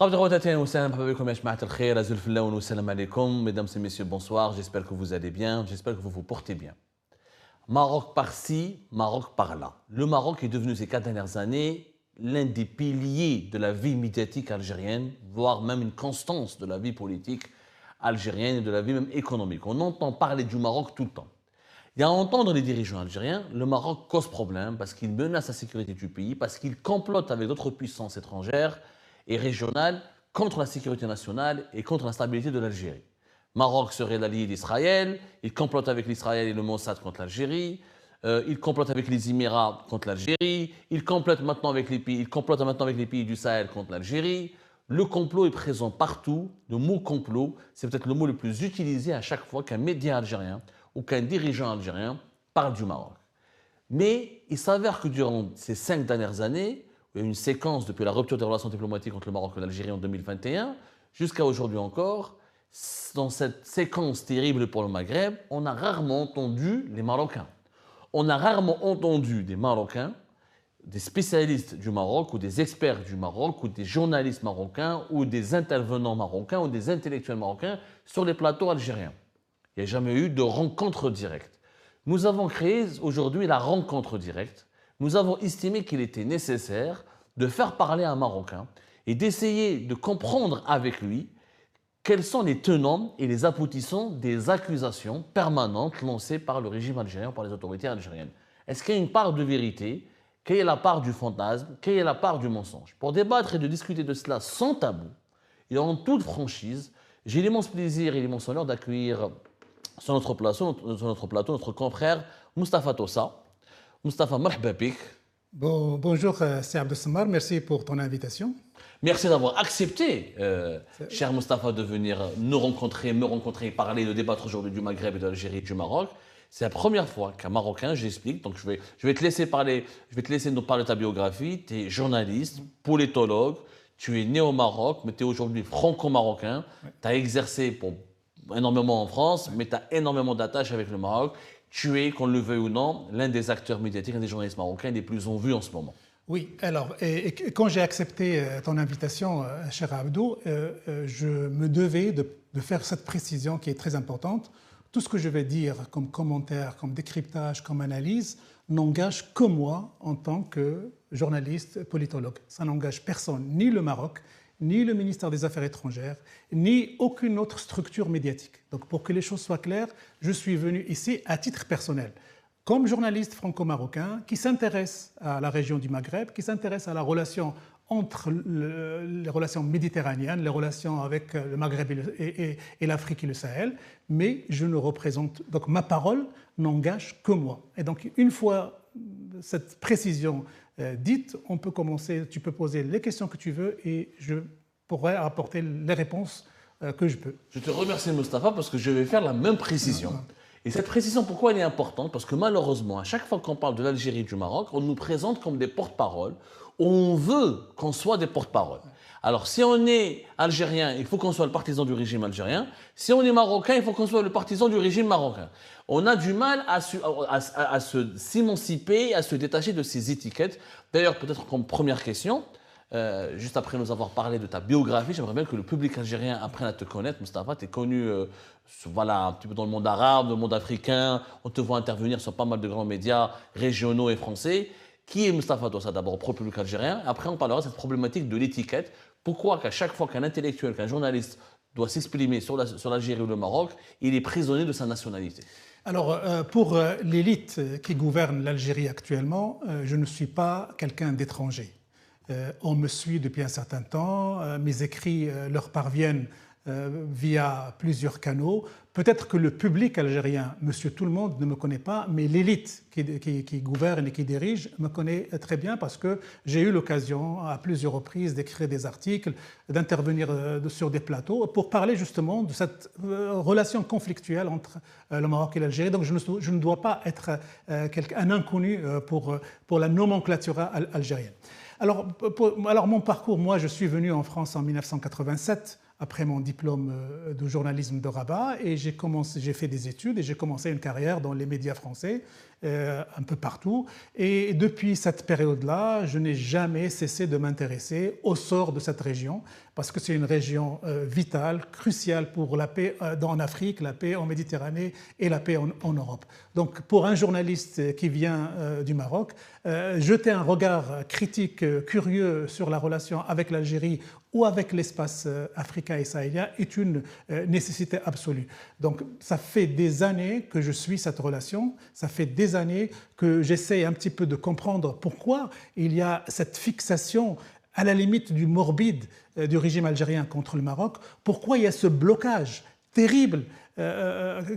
Mesdames et messieurs, bonsoir. J'espère que vous allez bien. J'espère que vous vous portez bien. Maroc par-ci, Maroc par-là. Le Maroc est devenu ces 4 dernières années l'un des piliers de la vie médiatique algérienne, voire même une constance de la vie politique algérienne et de la vie même économique. On entend parler du Maroc tout le temps. Et à entendre les dirigeants algériens, le Maroc cause problème parce qu'il menace la sécurité du pays, parce qu'il complote avec d'autres puissances étrangères et régionales contre la sécurité nationale et contre la stabilité de l'Algérie. Maroc serait l'allié d'Israël, il complote avec l'Israël et le Mossad contre l'Algérie, il complote avec les Émirats contre l'Algérie, il complote maintenant avec les pays du Sahel contre l'Algérie. Le complot est présent partout. Le mot complot, c'est peut-être le mot le plus utilisé à chaque fois qu'un média algérien ou qu'un dirigeant algérien parle du Maroc. Mais il s'avère que durant ces 5 dernières années, il y a eu une séquence depuis la rupture des relations diplomatiques entre le Maroc et l'Algérie en 2021, jusqu'à aujourd'hui encore, dans cette séquence terrible pour le Maghreb, on a rarement entendu les Marocains. On a rarement entendu des Marocains, des spécialistes du Maroc ou des experts du Maroc ou des journalistes marocains ou des intervenants marocains ou des intellectuels marocains sur les plateaux algériens. Il n'y a jamais eu de rencontre directe. Nous avons créé aujourd'hui la rencontre directe. Nous avons estimé qu'il était nécessaire de faire parler un Marocain et d'essayer de comprendre avec lui quels sont les tenants et les aboutissants des accusations permanentes lancées par le régime algérien, par les autorités algériennes. Est-ce qu'il y a une part de vérité? Quelle est la part du fantasme? Quelle est la part du mensonge? Pour débattre et de discuter de cela sans tabou et en toute franchise, j'ai l'immense plaisir et l'immense honneur d'accueillir sur notre plateau notre confrère Moustapha Tossa. Moustapha, marhaba bik. Bonjour, c'est Abdel Samar, merci pour ton invitation. Merci d'avoir accepté, cher Moustapha, de venir nous rencontrer, me rencontrer, parler, de débattre aujourd'hui du Maghreb et de l'Algérie et du Maroc. C'est la première fois qu'un Marocain, j'explique, donc je vais te laisser parler, nous parler de ta biographie. Tu es journaliste, politologue, tu es né au Maroc, mais tu es aujourd'hui franco-marocain. Tu as exercé énormément en France, mais tu as énormément d'attaches avec le Maroc. Tu es, qu'on le veuille ou non, l'un des acteurs médiatiques, l'un des journalistes marocains les plus en vue en ce moment. Oui, alors, et quand j'ai accepté ton invitation, cher Abdou, je me devais de faire cette précision qui est très importante. Tout ce que je vais dire comme commentaire, comme décryptage, comme analyse, n'engage que moi en tant que journaliste, politologue. Ça n'engage personne, ni le Maroc, ni le ministère des Affaires étrangères, ni aucune autre structure médiatique. Donc pour que les choses soient claires, je suis venu ici à titre personnel, comme journaliste franco-marocain qui s'intéresse à la région du Maghreb, qui s'intéresse à la relation entre les relations méditerranéennes, les relations avec le Maghreb et l'Afrique et le Sahel, mais je ne représente, donc ma parole n'engage que moi. Et donc une fois cette précision dite, on peut commencer, tu peux poser les questions que tu veux et je pourrai apporter les réponses que je peux. Je te remercie Moustapha parce que je vais faire la même précision. Et cette précision, pourquoi elle est importante? Parce que malheureusement, à chaque fois qu'on parle de l'Algérie et du Maroc, on nous présente comme des porte-paroles. On veut qu'on soit des porte-paroles. Alors, si on est algérien, il faut qu'on soit le partisan du régime algérien. Si on est marocain, il faut qu'on soit le partisan du régime marocain. On a du mal à s'émanciper, à se détacher de ces étiquettes. D'ailleurs, peut-être comme première question, juste après nous avoir parlé de ta biographie, j'aimerais bien que le public algérien apprenne à te connaître. Moustapha, tu es connu voilà, un petit peu dans le monde arabe, dans le monde africain. On te voit intervenir sur pas mal de grands médias régionaux et français. Qui est Moustapha Tossa d'abord pour le public algérien? Après, on parlera de cette problématique de l'étiquette. Pourquoi qu'à chaque fois qu'un intellectuel, qu'un journaliste doit s'exprimer sur l'Algérie ou le Maroc, il est prisonnier de sa nationalité? Alors, pour l'élite qui gouverne l'Algérie actuellement, je ne suis pas quelqu'un d'étranger. On me suit depuis un certain temps, mes écrits leur parviennent via plusieurs canaux. Peut-être que le public algérien, monsieur tout le monde, ne me connaît pas, mais l'élite qui gouverne et qui dirige me connaît très bien parce que j'ai eu l'occasion à plusieurs reprises d'écrire des articles, d'intervenir sur des plateaux pour parler justement de cette relation conflictuelle entre le Maroc et l'Algérie. Donc je ne dois pas être un inconnu pour la nomenclature algérienne. Alors mon parcours, moi je suis venu en France en 1987 après mon diplôme de journalisme de Rabat et j'ai fait des études et j'ai commencé une carrière dans les médias français un peu partout. Et depuis cette période-là, je n'ai jamais cessé de m'intéresser au sort de cette région, parce que c'est une région vitale, cruciale pour la paix en Afrique, la paix en Méditerranée et la paix en Europe. Donc pour un journaliste qui vient du Maroc, jeter un regard critique, curieux sur la relation avec l'Algérie ou avec l'espace africain et sahélien est une nécessité absolue. Donc ça fait des années que je suis cette relation, ça fait des années que j'essaie un petit peu de comprendre pourquoi il y a cette fixation à la limite du morbide du régime algérien contre le Maroc, pourquoi il y a ce blocage terrible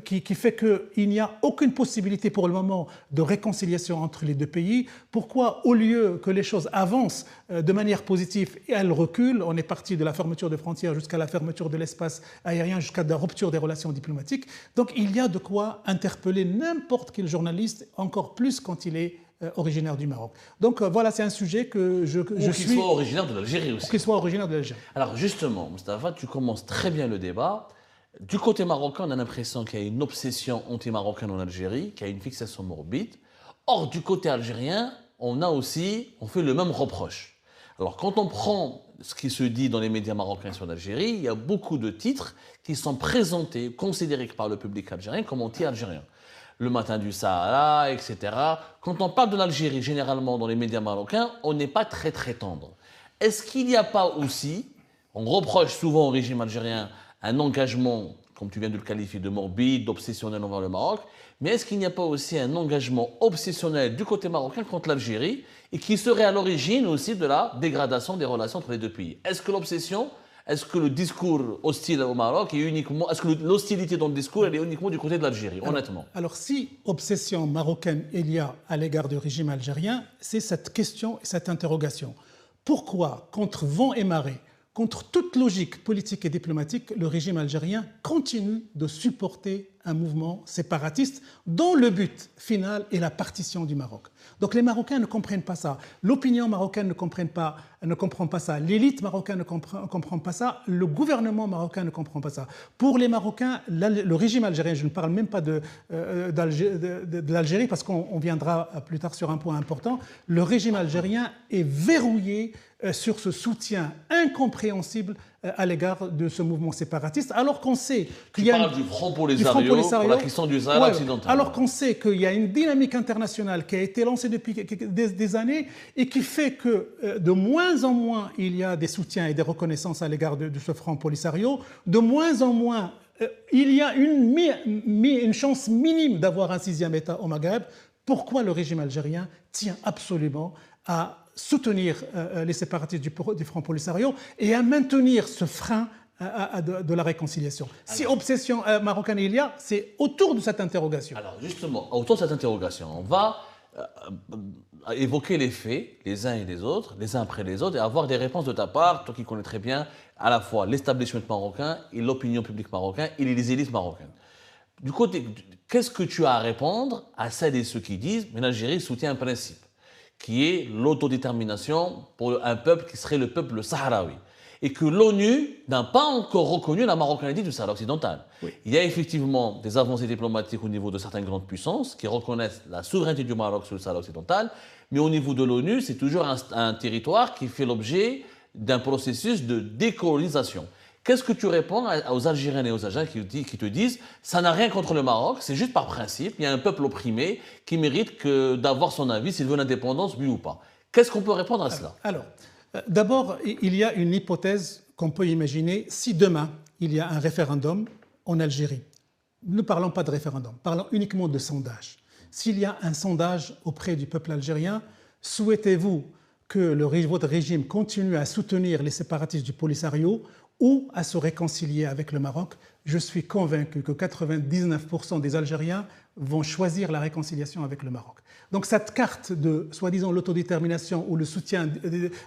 qui fait qu'il n'y a aucune possibilité pour le moment de réconciliation entre les deux pays. Pourquoi, au lieu que les choses avancent de manière positive, elles reculent. On est parti de la fermeture des frontières jusqu'à la fermeture de l'espace aérien, jusqu'à la rupture des relations diplomatiques. Donc il y a de quoi interpeller n'importe quel journaliste, encore plus quand il est originaire du Maroc. Donc voilà, c'est un sujet que je suis... Qu'il soit originaire de l'Algérie aussi. Qu'il soit originaire de l'Algérie. Alors justement, Mustapha, tu commences très bien le débat. Du côté marocain, on a l'impression qu'il y a une obsession anti-marocaine en Algérie, qu'il y a une fixation morbide. Or, du côté algérien, on fait le même reproche. Alors, quand on prend ce qui se dit dans les médias marocains sur l'Algérie, il y a beaucoup de titres qui sont présentés, considérés par le public algérien comme anti-algériens. Le matin du Sahara, etc. Quand on parle de l'Algérie, généralement, dans les médias marocains, on n'est pas très, très tendre. Est-ce qu'il n'y a pas aussi, on reproche souvent au régime algérien un engagement, comme tu viens de le qualifier, de morbide, d'obsessionnel envers le Maroc, mais est-ce qu'il n'y a pas aussi un engagement obsessionnel du côté marocain contre l'Algérie et qui serait à l'origine aussi de la dégradation des relations entre les deux pays? Est-ce que l'obsession, est-ce que le discours hostile au Maroc est uniquement, est-ce que l'hostilité dans le discours, elle est uniquement du côté de l'Algérie, honnêtement? Alors si obsession marocaine il y a à l'égard du régime algérien, c'est cette question et cette interrogation. Pourquoi, contre vent et marée, contre toute logique politique et diplomatique, le régime algérien continue de supporter un mouvement séparatiste dont le but final est la partition du Maroc? Donc les Marocains ne comprennent pas ça. L'opinion marocaine ne comprend pas ça. L'élite marocaine ne comprend pas ça. Le gouvernement marocain ne comprend pas ça. Pour les Marocains, le régime algérien, je ne parle même pas de l'Algérie parce qu'on viendra plus tard sur un point important, le régime algérien est verrouillé sur ce soutien incompréhensible à l'égard de ce mouvement séparatiste, alors qu'on sait qu'il y a... Tu parles du Front Polisario pour la question du Sahara occidental. Alors qu'on sait qu'il y a une dynamique internationale qui a été lancée depuis des années et qui fait que de moins en moins il y a des soutiens et des reconnaissances à l'égard de ce Front Polisario, de moins en moins il y a une chance minime d'avoir un sixième État au Maghreb. Pourquoi le régime algérien tient absolument à soutenir les séparatistes du Front Polisario et à maintenir ce frein de la réconciliation? Si obsession marocaine il y a, c'est autour de cette interrogation. Alors justement, autour de cette interrogation, on va évoquer les faits, les uns et les autres, les uns après les autres, et avoir des réponses de ta part, toi qui connais très bien à la fois l'establishment marocain et l'opinion publique marocaine et les élites marocaines. Du côté, qu'est-ce que tu as à répondre à celles et ceux qui disent « mais l'Algérie soutient un principe » qui est l'autodétermination pour un peuple qui serait le peuple sahraoui, et que l'ONU n'a pas encore reconnu la marocanité du Sahara occidental. Oui. Il y a effectivement des avancées diplomatiques au niveau de certaines grandes puissances qui reconnaissent la souveraineté du Maroc sur le Sahara occidental, mais au niveau de l'ONU, c'est toujours un territoire qui fait l'objet d'un processus de décolonisation. Qu'est-ce que tu réponds aux Algériens et aux Algériens qui te disent « ça n'a rien contre le Maroc, c'est juste par principe, il y a un peuple opprimé qui mérite d'avoir son avis s'il veut l'indépendance, oui ou pas ». Qu'est-ce qu'on peut répondre à cela? Alors, d'abord, il y a une hypothèse qu'on peut imaginer si demain, il y a un référendum en Algérie. Ne parlons pas de référendum, parlons uniquement de sondage. S'il y a un sondage auprès du peuple algérien, souhaitez-vous que votre régime continue à soutenir les séparatistes du Polisario ou à se réconcilier avec le Maroc? Je suis convaincu que 99% des Algériens vont choisir la réconciliation avec le Maroc. Donc cette carte de, soi-disant, l'autodétermination ou le soutien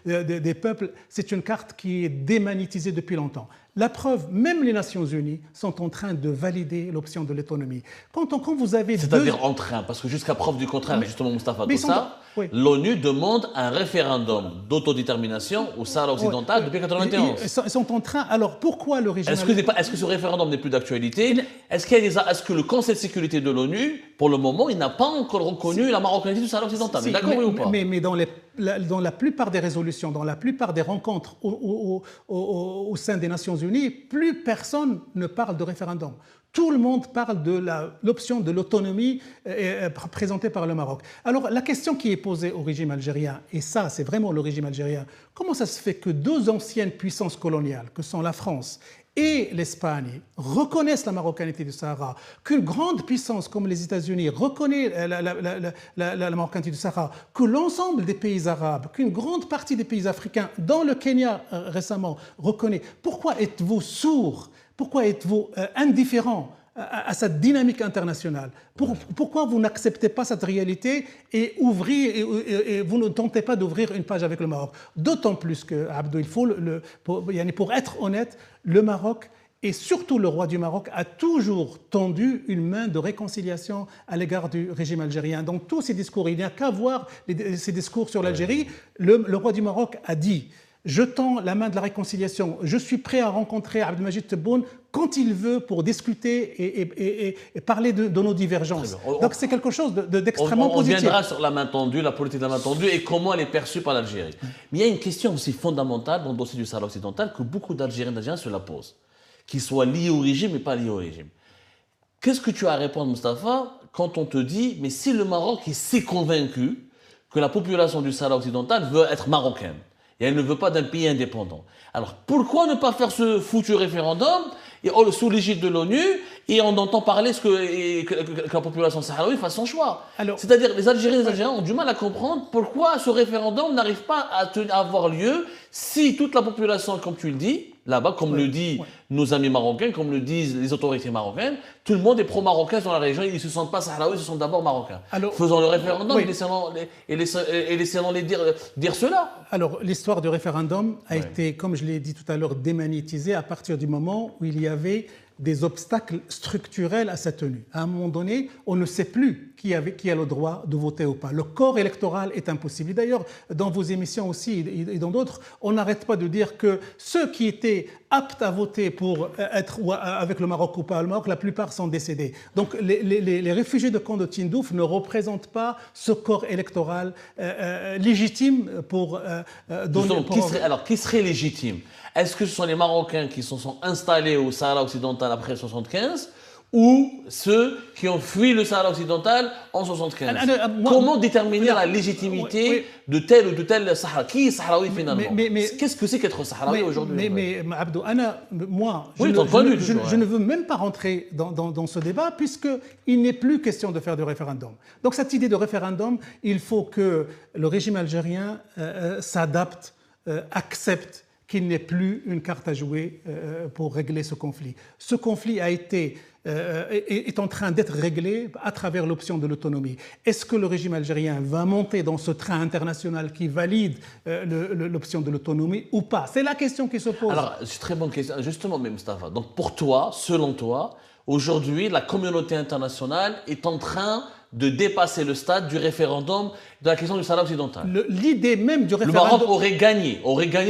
des peuples, c'est une carte qui est démagnétisée depuis longtemps. La preuve, même les Nations Unies sont en train de valider l'option de l'autonomie. Quand vous avez C'est-à-dire en train, parce que jusqu'à preuve du contraire, justement, Mustapha Toussa, oui, l'ONU demande un référendum d'autodétermination au Sahara occidental depuis 1991. Ils sont en train. Alors pourquoi le régime... Est-ce que ce référendum référendum n'est plus d'actualité. Est-ce que le Conseil de sécurité de l'ONU, pour le moment, il n'a pas encore reconnu la marocanité du Sahara occidental? Si, d'accord, oui ou pas? Mais dans la plupart des résolutions, dans la plupart des rencontres au sein des Nations Unies, plus personne ne parle de référendum. Tout le monde parle de l'option de l'autonomie présentée par le Maroc. Alors, la question qui est posée au régime algérien, et ça, c'est vraiment le régime algérien, comment ça se fait que deux anciennes puissances coloniales, que sont la France et l'Espagne, reconnaissent la marocanité du Sahara, qu'une grande puissance comme les États-Unis reconnaît la marocanité du Sahara, que l'ensemble des pays arabes, qu'une grande partie des pays africains, dont le Kenya récemment, reconnaît? Pourquoi êtes-vous sourds? Pourquoi êtes-vous indifférent à cette dynamique internationale? Pourquoi vous n'acceptez pas cette réalité et vous ne tentez pas d'ouvrir une page avec le Maroc? D'autant plus que, Abdou, pour être honnête, le Maroc et surtout le roi du Maroc a toujours tendu une main de réconciliation à l'égard du régime algérien. Dans tous ces discours, il n'y a qu'à voir ces discours sur l'Algérie. Le roi du Maroc a dit: je tends la main de la réconciliation. Je suis prêt à rencontrer Abdelmajid Tebboune quand il veut pour discuter et parler de nos divergences. Donc c'est quelque chose d'extrêmement positif. On viendra sur la main tendue, la politique de la main tendue et comment elle est perçue par l'Algérie. Mais il y a une question aussi fondamentale dans le dossier du Sahara occidental que beaucoup d'Algériens se la posent, qu'ils soient liés au régime et pas liés au régime. Qu'est-ce que tu as à répondre, Mustapha, quand on te dit, mais si le Maroc est si convaincu que la population du Sahara occidental veut être marocaine, et elle ne veut pas d'un pays indépendant. Alors pourquoi ne pas faire ce foutu référendum sous l'égide de l'ONU et on entend parler que la population sahraoui fasse son choix? C'est-à-dire les Algériens et les Algériens ont du mal à comprendre pourquoi ce référendum n'arrive pas à avoir lieu si toute la population, comme tu le dis, là-bas, comme le disent nos amis marocains, comme le disent les autorités marocaines, tout le monde est pro-marocain dans la région, ils ne se sentent pas sahraouis, ils se sentent d'abord marocains. Faisons le référendum et laissons-les dire cela. Alors, l'histoire du référendum a été, comme je l'ai dit tout à l'heure, démagnétisée à partir du moment où il y avait des obstacles structurels à sa tenue. À un moment donné, on ne sait plus qui a le droit de voter ou pas. Le corps électoral est impossible. D'ailleurs, dans vos émissions aussi et dans d'autres, on n'arrête pas de dire que ceux qui étaient aptes à voter pour être avec le Maroc ou pas le Maroc, la plupart sont décédés. Donc les réfugiés de camp de Tindouf ne représentent pas ce corps électoral légitime pour donner... Alors, qui serait légitime? Est-ce que ce sont les Marocains qui se sont installés au Sahara occidental après 1975 ou ceux qui ont fui le Sahara occidental en 1975? Comment déterminer la légitimité de tel ou de tel Sahara? Qui est Sahraoui finalement? Qu'est-ce que c'est qu'être Sahraoui aujourd'hui? Mais Abdou, je ne veux même pas rentrer dans ce débat puisqu'il n'est plus question de faire du référendum. Donc cette idée de référendum, il faut que le régime algérien s'adapte, accepte qu'il n'est plus une carte à jouer pour régler ce conflit. Ce conflit est en train d'être réglé à travers l'option de l'autonomie. Est-ce que le régime algérien va monter dans ce train international qui valide l'option de l'autonomie ou pas? C'est la question qui se pose. Alors, c'est une très bonne question. Justement, même Mustapha. Donc, pour toi, selon toi, aujourd'hui, la communauté internationale est en train de dépasser le stade du référendum de la question du Sahara occidental. L'idée même du référendum... Le Maroc aurait gagné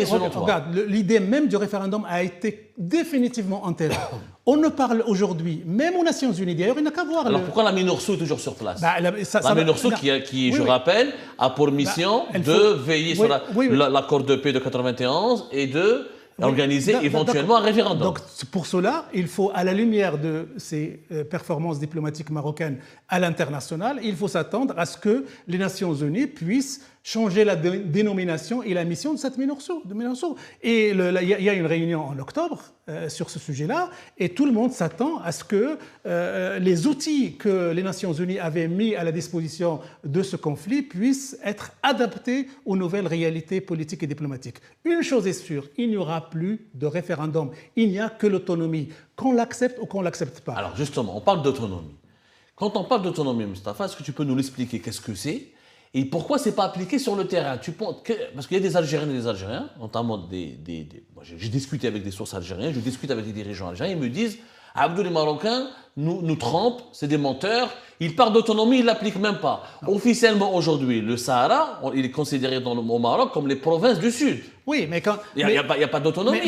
selon toi. Regarde, l'idée même du référendum a été définitivement enterrée. On ne parle aujourd'hui, même aux Nations Unies, d'ailleurs, il n'a qu'à voir... Alors pourquoi la MINURSO est toujours sur place? La MINURSO qui je rappelle, a pour mission de veiller sur l'accord de paix de 91 et de... organiser éventuellement un référendum. Donc pour cela, il faut, à la lumière de ces performances diplomatiques marocaines à l'international, il faut s'attendre à ce que les Nations Unies puissent changer la dénomination et la mission de cette MINURSO. Et il y a une réunion en octobre sur ce sujet-là, et tout le monde s'attend à ce que les outils que les Nations Unies avaient mis à la disposition de ce conflit puissent être adaptés aux nouvelles réalités politiques et diplomatiques. Une chose est sûre, il n'y aura plus de référendum, il n'y a que l'autonomie, qu'on l'accepte ou qu'on ne l'accepte pas. Alors justement, on parle d'autonomie. Quand on parle d'autonomie, Mustapha, est-ce que tu peux nous l'expliquer? Qu'est-ce que c'est? Et pourquoi ce n'est pas appliqué sur le terrain? Parce qu'il y a des Algériennes et des Algériens, notamment j'ai discuté avec des sources algériennes, je discute avec des dirigeants algériens, ils me disent: Abdou, les Marocains nous trompent, c'est des menteurs. Ils parlent d'autonomie, ils ne l'appliquent même pas. Officiellement, aujourd'hui, le Sahara, il est considéré au Maroc comme les provinces du Sud. Oui, mais quand... Il n'y a pas d'autonomie.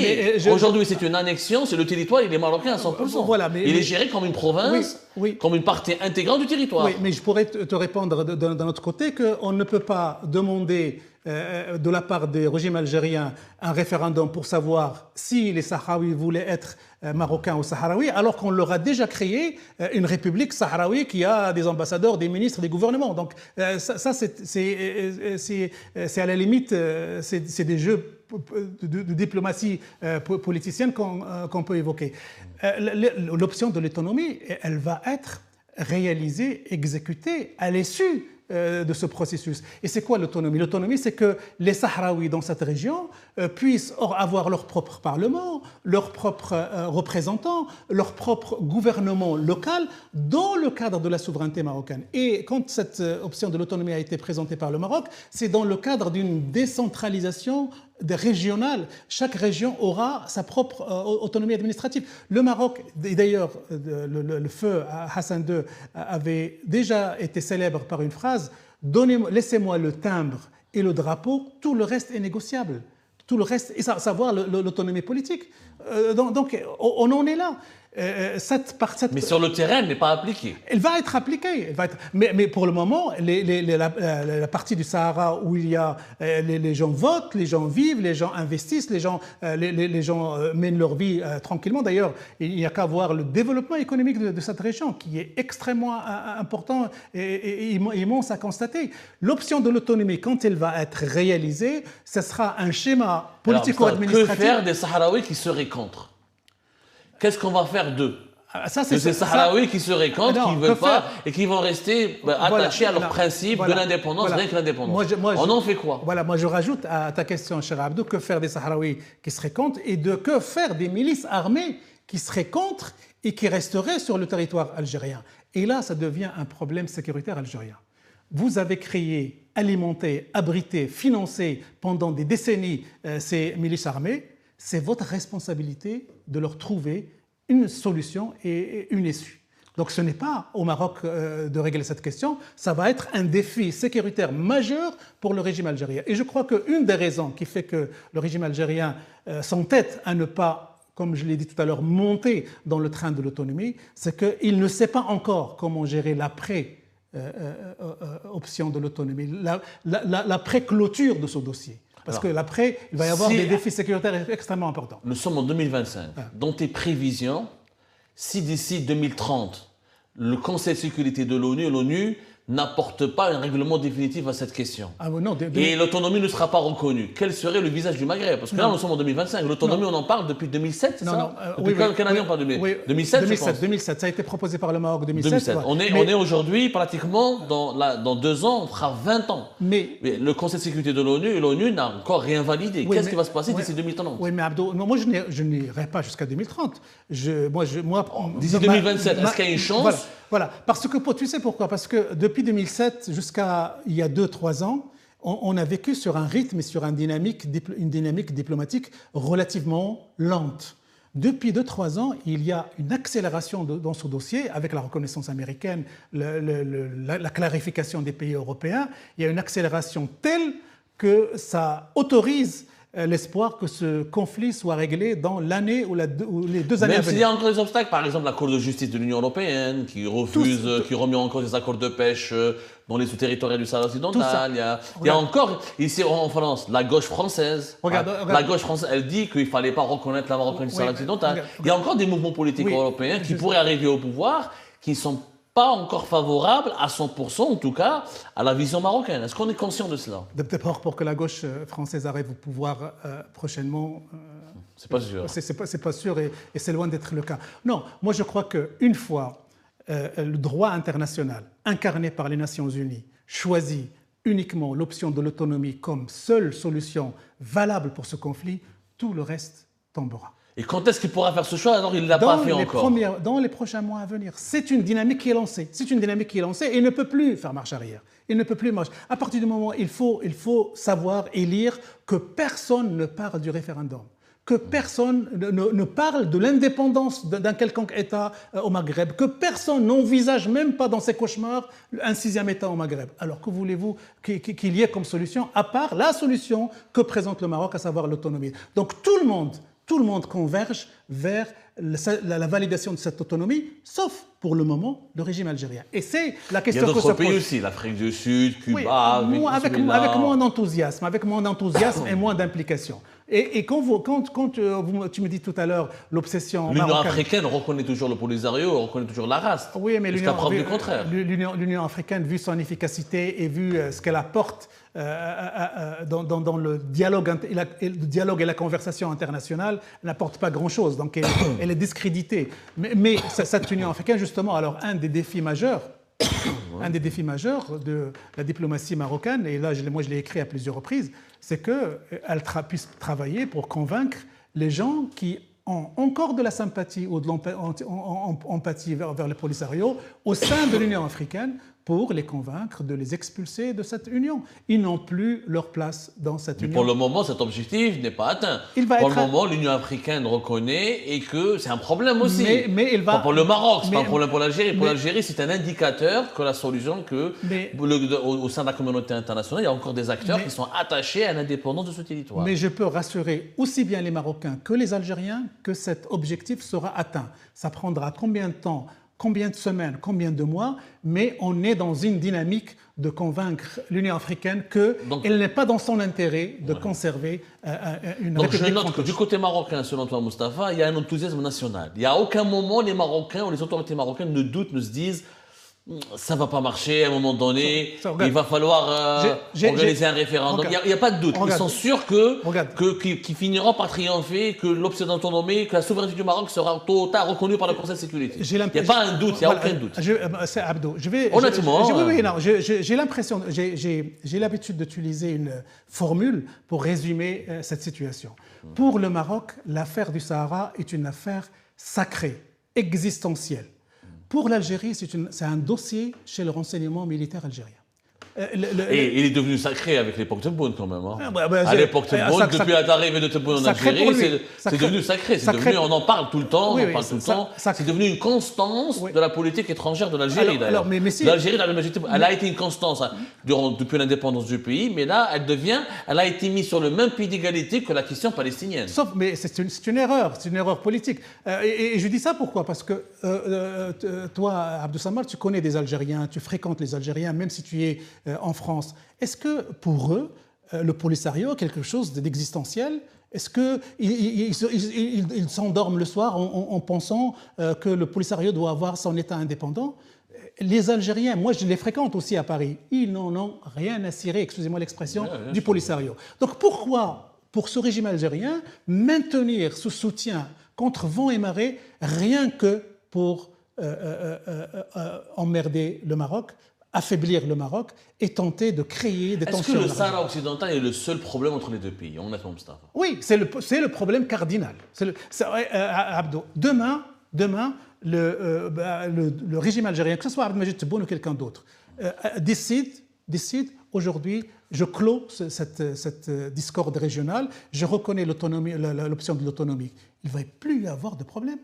Aujourd'hui, c'est une annexion, c'est le territoire, il est marocain à 100%. Voilà, il est géré comme une province, comme une partie intégrante du territoire. Oui, mais je pourrais te répondre d'un autre côté qu'on ne peut pas demander de la part des régimes algériens un référendum pour savoir si les Sahraouis voulaient être marocains ou sahraouis, alors qu'on leur a déjà créé une république sahraoui qui a des ambassadeurs, des ministres, des gouvernements. Donc ça c'est à la limite, c'est des jeux de diplomatie politicienne qu'on peut évoquer. L'option de l'autonomie, elle va être réalisée, exécutée à l'issue de ce processus. Et c'est quoi l'autonomie? L'autonomie, c'est que les Sahraouis dans cette région puissent avoir leur propre parlement, leurs propres représentants, leur propre gouvernement local dans le cadre de la souveraineté marocaine. Et quand cette option de l'autonomie a été présentée par le Maroc, c'est dans le cadre d'une décentralisation régionale. Chaque région aura sa propre autonomie administrative. Le Maroc, et d'ailleurs le feu Hassan II avait déjà été célèbre par une phrase: laissez-moi le timbre et le drapeau, tout le reste est négociable. Tout le reste, et savoir l'autonomie politique. Donc on en est là. Mais sur le terrain, elle n'est pas appliquée. Elle va être appliquée. Mais pour le moment, la partie du Sahara où il y a les gens votent, les gens vivent, les gens investissent, les gens mènent leur vie tranquillement. D'ailleurs, il n'y a qu'à voir le développement économique de cette région qui est extrêmement important et immense à constater. L'option de l'autonomie, quand elle va être réalisée, ce sera un schéma politico-administratif. Que faire des Sahraouis qui seraient contre? Qu'est-ce qu'on va faire d'eux? De ces Sahraouis qui seraient contre, qui ne veulent pas et qui vont rester attachés à leurs principes de l'indépendance, rien que l'indépendance. On en fait quoi? Voilà, moi je rajoute à ta question, cher Abdou, que faire des Sahraouis qui seraient contre et que faire des milices armées qui seraient contre et qui resteraient sur le territoire algérien. Et là, ça devient un problème sécuritaire algérien. Vous avez créé, alimenté, abrité, financé pendant des décennies ces milices armées. C'est votre responsabilité de leur trouver une solution et une issue. Donc ce n'est pas au Maroc de régler cette question, ça va être un défi sécuritaire majeur pour le régime algérien. Et je crois qu'une des raisons qui fait que le régime algérien s'entête à ne pas, comme je l'ai dit tout à l'heure, monter dans le train de l'autonomie, c'est qu'il ne sait pas encore comment gérer l'après-option de l'autonomie, l'après-clôture de ce dossier. Parce que l'après, il va y avoir des défis sécuritaires extrêmement importants. Nous sommes en 2025. Dans tes prévisions, si d'ici 2030, le Conseil de sécurité de l'ONU n'apporte pas un règlement définitif à cette question, et l'autonomie ne sera pas reconnue, quel serait le visage du Maghreb? Parce que là, nous sommes en 2025. L'autonomie, on en parle depuis 2007, c'est ça? Depuis quelle année on parle de 2007, 2007, ça a été proposé par le Maroc en 2007. On est aujourd'hui pratiquement, dans 2 ans, on fera 20 ans. Mais le Conseil de sécurité de l'ONU n'a encore rien validé. Qu'est-ce qui va se passer d'ici 2030? Oui, mais Abdou, moi je n'irai pas jusqu'à 2030. D'ici 2027, est-ce qu'il y a une chance? Voilà, parce que tu sais pourquoi? Parce que depuis 2007 jusqu'à il y a 2-3 ans, on a vécu sur un rythme et sur une dynamique diplomatique relativement lente. Depuis 2-3 ans, il y a une accélération dans ce dossier avec la reconnaissance américaine, la clarification des pays européens. Il y a une accélération telle que ça autorise l'espoir que ce conflit soit réglé dans l'année ou les 2 années à venir. Même s'il y a encore des obstacles, par exemple la Cour de justice de l'Union européenne qui refuse, qui remet en cause les accords de pêche dans les sous-territoriales du Sahara occidental. Il y a encore, ici en France, la gauche française. La gauche française, elle dit qu'il ne fallait pas reconnaître la Marocaine du Sahara occidental. Il y a encore des mouvements politiques européens qui pourraient arriver au pouvoir, qui ne sont pas encore favorables à 100%, en tout cas, à la vision marocaine. Est-ce qu'on est conscient de cela? D'abord, pour que la gauche française arrive au pouvoir prochainement, c'est pas sûr. C'est pas sûr et c'est loin d'être le cas. Non, moi je crois qu'une fois le droit international incarné par les Nations Unies choisit uniquement l'option de l'autonomie comme seule solution valable pour ce conflit, tout le reste tombera. Et quand est-ce qu'il pourra faire ce choix? Alors il ne l'a pas fait encore. Dans les prochains mois à venir. C'est une dynamique qui est lancée. C'est une dynamique qui est lancée et il ne peut plus faire marche arrière. Il ne peut plus marcher. À partir du moment où il faut savoir et lire que personne ne parle du référendum, que personne ne parle de l'indépendance d'un quelconque État au Maghreb, que personne n'envisage même pas dans ses cauchemars un 6e État au Maghreb. Alors que voulez-vous qu'il y ait comme solution, à part la solution que présente le Maroc, à savoir l'autonomie. Donc tout le monde converge vers la validation de cette autonomie, sauf pour le moment le régime algérien. Et c'est la question que se pose. Il y a d'autres pays aussi, l'Afrique du Sud, Cuba, oui, avec moins d'enthousiasme et moins d'implication. Et quand tu me dis tout à l'heure l'obsession l'Union africaine reconnaît toujours le Polisario, reconnaît toujours la race. Oui, mais jusqu'à preuve du contraire. L'Union africaine, vu son efficacité et vu ce qu'elle apporte dans le dialogue et la conversation internationale, n'apporte pas grand-chose. Donc elle est discréditée. Mais cette Union africaine, justement, alors un des défis majeurs de la diplomatie marocaine, et là moi je l'ai écrit à plusieurs reprises, c'est qu'elle puisse travailler pour convaincre les gens qui ont encore de la sympathie ou de l'empathie vers le Polisario au sein de l'Union africaine, pour les convaincre de les expulser de cette union. Ils n'ont plus leur place dans cette union. Pour le moment, cet objectif n'est pas atteint. Pour le moment, l'Union africaine reconnaît et que c'est un problème aussi. Mais il va... Pas pour le Maroc, c'est pas un problème pour l'Algérie. Pour l'Algérie, c'est un indicateur que la solution, au sein de la communauté internationale, il y a encore des acteurs qui sont attachés à l'indépendance de ce territoire. Mais je peux rassurer aussi bien les Marocains que les Algériens que cet objectif sera atteint. Ça prendra combien de temps, combien de semaines, combien de mois, mais on est dans une dynamique de convaincre l'Union africaine qu'elle n'est pas dans son intérêt de conserver une donc république. Je note que du côté marocain, selon toi, Mustapha, il y a un enthousiasme national. Il n'y a aucun moment les Marocains ou les autorités marocaines ne doutent, ne se disent ça ne va pas marcher à un moment donné, il va falloir organiser un référendum. Il n'y a pas de doute. Ils sont sûrs qu'ils finiront par triompher, que l'option d'autonomie, que la souveraineté du Maroc sera tôt ou tard reconnue par le Conseil de sécurité. Il n'y a pas un doute, il n'y a aucun doute. C'est Abdo. Honnêtement. J'ai l'impression, j'ai l'habitude d'utiliser une formule pour résumer cette situation. Pour le Maroc, l'affaire du Sahara est une affaire sacrée, existentielle. Pour l'Algérie, c'est un dossier chez le renseignement militaire algérien. Et il est devenu sacré avec l'époque Tebboune quand même. À l'époque Tebboune, depuis l'arrivée de Tebboune en Algérie, c'est devenu sacré. On en parle tout le temps, C'est devenu une constance de la politique étrangère de l'Algérie d'ailleurs. L'Algérie, elle a été une constance depuis l'indépendance du pays, mais là, elle a été mise sur le même pied d'égalité que la question palestinienne. Mais c'est une erreur politique. Et je dis ça pourquoi ? Parce que toi, Abdou Samar, tu connais des Algériens, tu fréquentes les Algériens, même si tu es en France. Est-ce que pour eux, le Polisario est quelque chose d'existentiel ? Est-ce qu'ils s'endorment le soir en pensant que le Polisario doit avoir son État indépendant ? Les Algériens, moi je les fréquente aussi à Paris, ils n'en ont rien à cirer, excusez-moi l'expression, du Polisario. Donc pourquoi, pour ce régime algérien, maintenir ce soutien contre vent et marée, rien que pour emmerder le Maroc, affaiblir le Maroc et tenter de créer des tensions. Est-ce que le Sahara occidental est le seul problème entre les deux pays, honnêtement, Mustafa ? Oui, c'est le problème cardinal. Abdo, demain le régime algérien, que ce soit Abdelmajid Tebboune ou quelqu'un d'autre, décide aujourd'hui, je clôt cette discorde régionale, je reconnais l'option de l'autonomie. Il ne va plus y avoir de problème.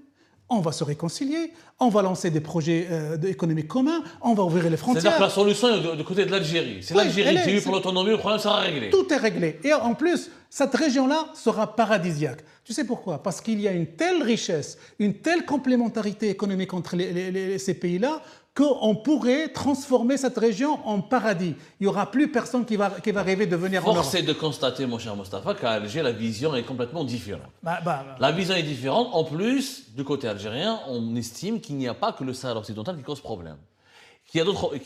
On va se réconcilier, on va lancer des projets économiques communs, on va ouvrir les frontières. C'est-à-dire que la solution est du côté de l'Algérie. C'est l'Algérie qui, pour l'autonomie, le problème sera réglé. Tout est réglé. Et en plus, cette région-là sera paradisiaque. Tu sais pourquoi ? Parce qu'il y a une telle richesse, une telle complémentarité économique entre ces pays-là, qu'on pourrait transformer cette région en paradis. Il n'y aura plus personne qui va rêver de venir en Europe. Force est de constater, mon cher Mustapha, qu'à Alger, la vision est complètement différente. La vision est différente. En plus, du côté algérien, on estime qu'il n'y a pas que le Sahara occidental qui cause problème. Qu'il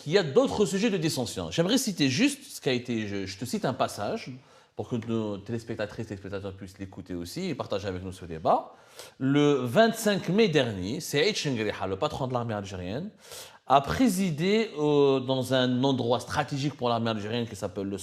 y a d'autres sujets de dissension. J'aimerais citer juste ce qui a été... Je te cite un passage pour que nos téléspectatrices et téléspectateurs puissent l'écouter aussi et partager avec nous ce débat. Le 25 mai dernier, Saïd Chengriha, le patron de l'armée algérienne, a présidé dans un endroit stratégique pour l'armée algérienne qui s'appelle le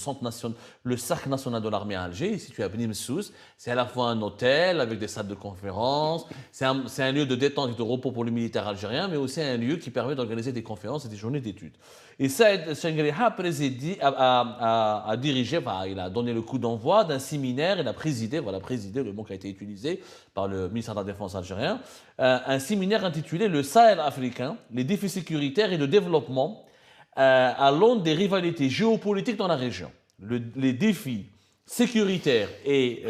Cercle national de l'armée à Alger, situé à Beni Messous. C'est à la fois un hôtel avec des salles de conférence, c'est un lieu de détente et de repos pour les militaires algériens, mais aussi un lieu qui permet d'organiser des conférences et des journées d'études. Et Saïd Chengheriha a dirigé, enfin, il a donné le coup d'envoi d'un séminaire, il a présidé, voilà, présidé, le mot qui a été utilisé par le ministère de la Défense algérien, un séminaire intitulé Le Sahel africain, les défis sécuritaires et de développement à l'aune des rivalités géopolitiques dans la région. Les défis sécuritaires et